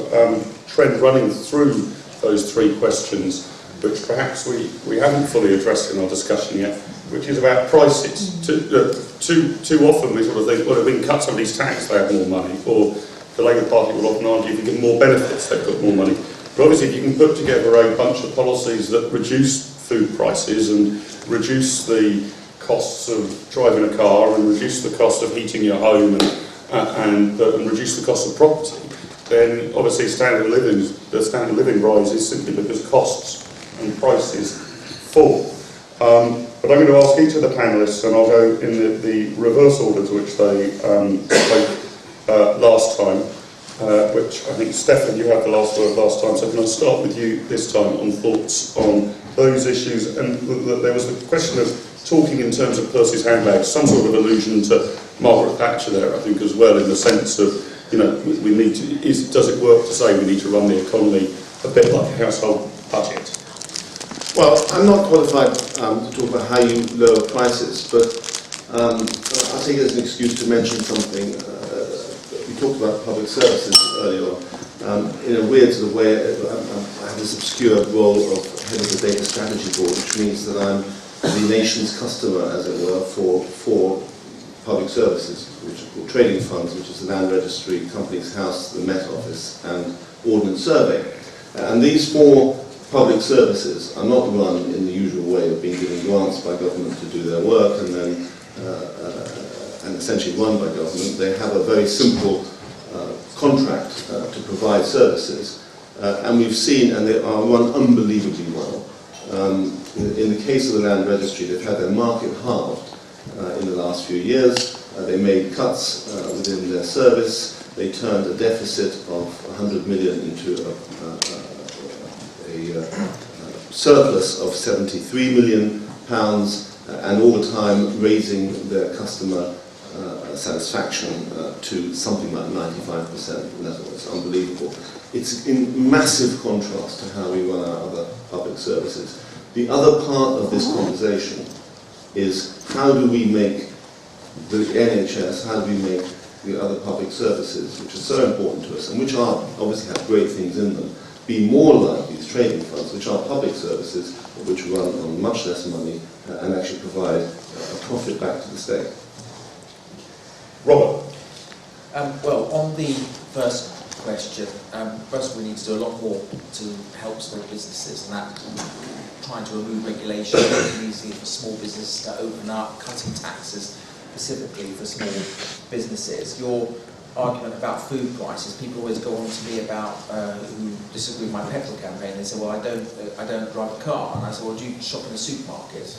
trend running through those 3 questions, which perhaps we haven't fully addressed in our discussion yet, which is about prices. Too often we sort of think, well, if we can cut somebody's tax, they have more money, or the Labour Party will often argue if you give them more benefits, they've got more money. But obviously if you can put together a bunch of policies that reduce food prices and reduce the costs of driving a car and reduce the cost of heating your home and reduce the cost of property, then obviously the standard of living rises simply because costs and prices fall. But I'm going to ask each of the panellists, and I'll go in the reverse order to which they spoke last time, which I think, Stephan, you had the last word last time, so can I start with you this time on thoughts on those issues? And there was the question of talking in terms of purses, handbags, some sort of allusion to Margaret Thatcher there, I think, as well, in the sense of, you know, we need to, does it work to say we need to run the economy a bit like a household budget? Well, I'm not qualified to talk about how you lower prices, but I'll take it as an excuse to mention something. We talked about public services earlier on. In a weird sort of way, I have this obscure role of head of the data strategy board, which means that I'm the nation's customer, as it were, for public services, which are called trading funds, which is the Land Registry, Companies House, the Met Office, and Ordnance Survey. And these 4 public services are not run in the usual way of being given grants by government to do their work and then and essentially run by government. They have a very simple contract to provide services, and we've seen, and they are run unbelievably well. In the case of the Land Registry, they've had their market halved in the last few years. They made cuts within their service. They turned a deficit of 100 million into a surplus of 73 million pounds, and all the time raising their customer satisfaction to something like 95%. And that's unbelievable. It's in massive contrast to how we run our other public services. The other part of this conversation is how do we make the NHS, how do we make the other public services, which are so important to us and which are obviously have great things in them, be more like these trading funds, which are public services, which run on much less money and actually provide a profit back to the state. Robert. Well, on the first question, first we need to do a lot more to help small businesses, and that trying to remove regulation, making it easier for small businesses to open up, cutting taxes specifically for small businesses. Your argument about food prices, people always go on to me about who disagree with my petrol campaign. They say, well, I don't drive a car, and I say, well, do you shop in a supermarket?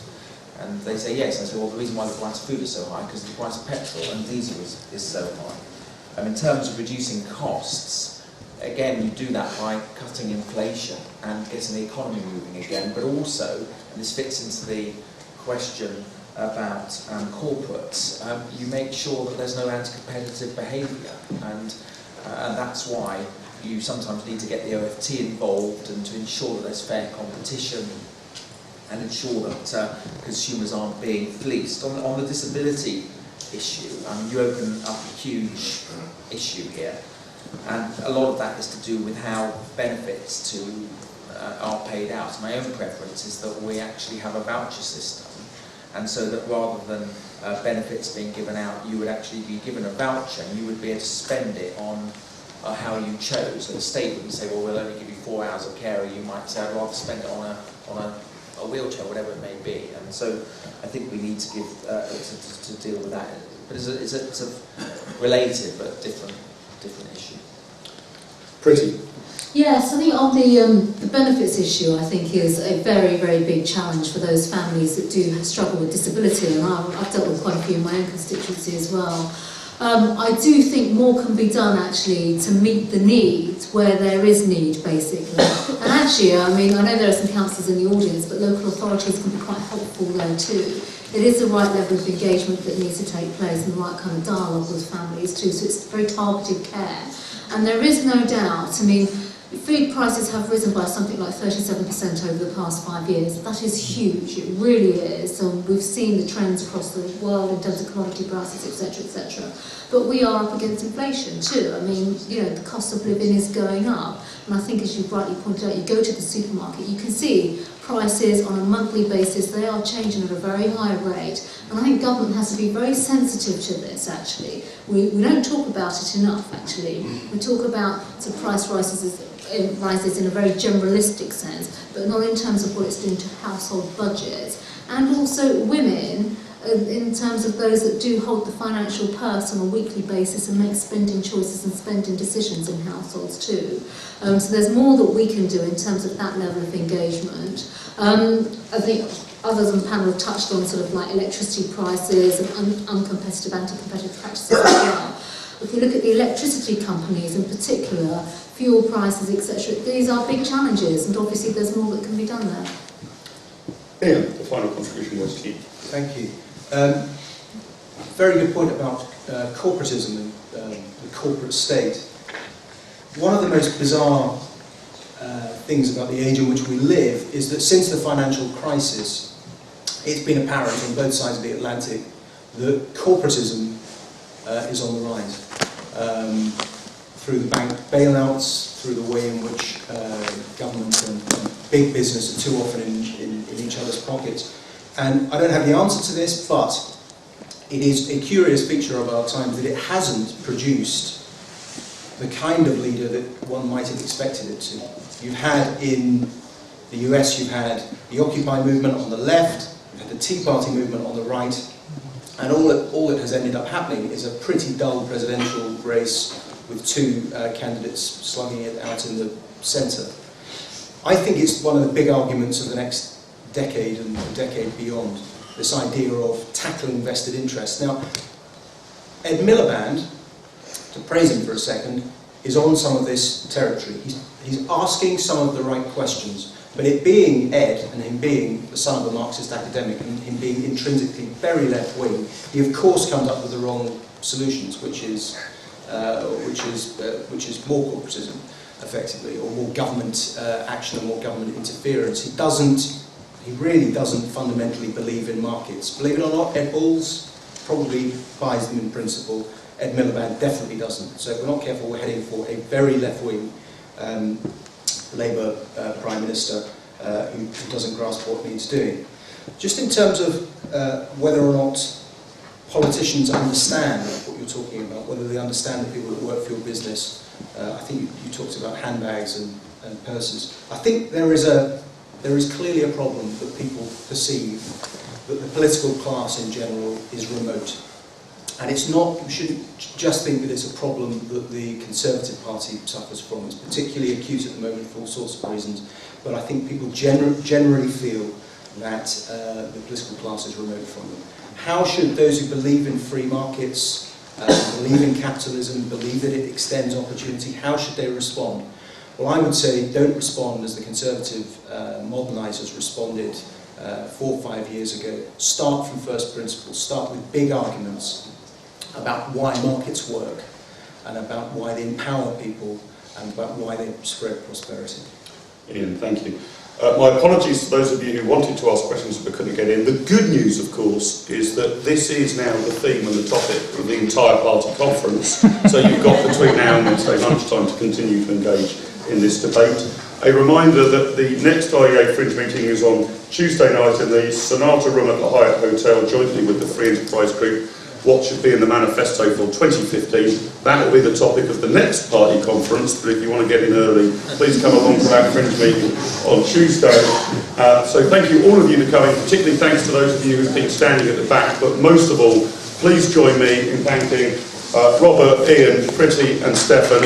And they say yes. I say, well, the reason why the price of food is so high is because the price of petrol and diesel is so high. In terms of reducing costs, again, you do that by cutting inflation and getting the economy moving again, but also, and this fits into the question about corporates, you make sure that there's no anti-competitive behaviour, and that's why you sometimes need to get the OFT involved and to ensure that there's fair competition and ensure that consumers aren't being fleeced. On the disability issue, you open up a huge issue here, and a lot of that is to do with how benefits are paid out. My own preference is that we actually have a voucher system, and so that rather than benefits being given out, you would actually be given a voucher and you would be able to spend it on how you chose. So the state wouldn't say, well, we'll only give you 4 hours of care, or you might say, I'd rather spend it on a wheelchair, whatever it may be. And so I think we need to give to deal with that. But it's a related but different issue. Priti. Yes, I think on the benefits issue, I think is a very, very big challenge for those families that do struggle with disability, and I've dealt with quite a few in my own constituency as well. I do think more can be done actually to meet the needs where there is need, basically. And actually, I know there are some councillors in the audience, but local authorities can be quite helpful there too. It is the right level of engagement that needs to take place and the right kind of dialogue with families too, so it's very targeted care. And there is no doubt, food prices have risen by something like 37% over the past 5 years. That is huge, it really is. And we've seen the trends across the world in terms of commodity prices, etc., etc. But we are up against inflation too. The cost of living is going up. And I think, as you rightly pointed out, you go to the supermarket, you can see prices on a monthly basis, they are changing at a very high rate. And I think government has to be very sensitive to this, actually. We don't talk about it enough, actually. We talk about price rises in a very generalistic sense, but not in terms of what it's doing to household budgets. And also women, in terms of those that do hold the financial purse on a weekly basis and make spending choices and spending decisions in households too. So there's more that we can do in terms of that level of engagement. I think others on the panel have touched on electricity prices and uncompetitive, anti-competitive practices as well. If you look at the electricity companies in particular, fuel prices, etc., these are big challenges, and obviously there's more that can be done there. Iain, the final contribution was to you. Thank you. Very good point about corporatism and the corporate state. One of the most bizarre things about the age in which we live is that since the financial crisis, it's been apparent on both sides of the Atlantic that corporatism is on the rise. Through the bank bailouts, through the way in which government and big business are too often in each other's pockets. And I don't have the answer to this, but it is a curious feature of our time that it hasn't produced the kind of leader that one might have expected it to. You've had in the US, you've had the Occupy movement on the left, you've had the Tea Party movement on the right, And all that has ended up happening is a pretty dull presidential race with two candidates slugging it out in the centre. I think it's one of the big arguments of the next decade and the decade beyond, this idea of tackling vested interests. Now, Ed Miliband, to praise him for a second, is on some of this territory. He's asking some of the right questions, but it being Ed, and him being the son of a Marxist academic, and him being intrinsically very left-wing, he of course comes up with the wrong solutions, which is more corporatism, effectively, or more government action and more government interference. He really doesn't fundamentally believe in markets. Believe it or not, Ed Balls probably buys them in principle. Ed Miliband definitely doesn't. So if we're not careful, we're heading for a very left-wing Labour Prime Minister who doesn't grasp what needs doing. Just in terms of whether or not politicians understand what you're talking about, whether they understand the people that work for your business. I think you talked about handbags and purses. I think there is clearly a problem that people perceive that the political class in general is remote. And it's not, you shouldn't just think that it's a problem that the Conservative Party suffers from. It's particularly acute at the moment for all sorts of reasons. But I think people generally feel that the political class is remote from them. How should those who believe in free markets, believe in capitalism, believe that it extends opportunity, how should they respond? Well, I would say don't respond as the Conservative modernisers responded 4 or 5 years ago. Start from first principles. Start with big arguments about why markets work and about why they empower people and about why they spread prosperity. Ian, thank you. My apologies to those of you who wanted to ask questions but couldn't get in. The good news, of course, is that this is now the theme and the topic of the entire party conference. So you've got between now and Wednesday lunchtime to continue to engage in this debate. A reminder that the next IEA Fringe meeting is on Tuesday night in the Sonata Room at the Hyatt Hotel, jointly with the Free Enterprise Group. What should be in the manifesto for 2015. That will be the topic of the next party conference, but if you want to get in early, please come along to that Fringe meeting on Tuesday. So thank you, all of you, for coming, particularly thanks to those of you who've been standing at the back, but most of all, please join me in thanking Robert, Ian, Priti and Stephan.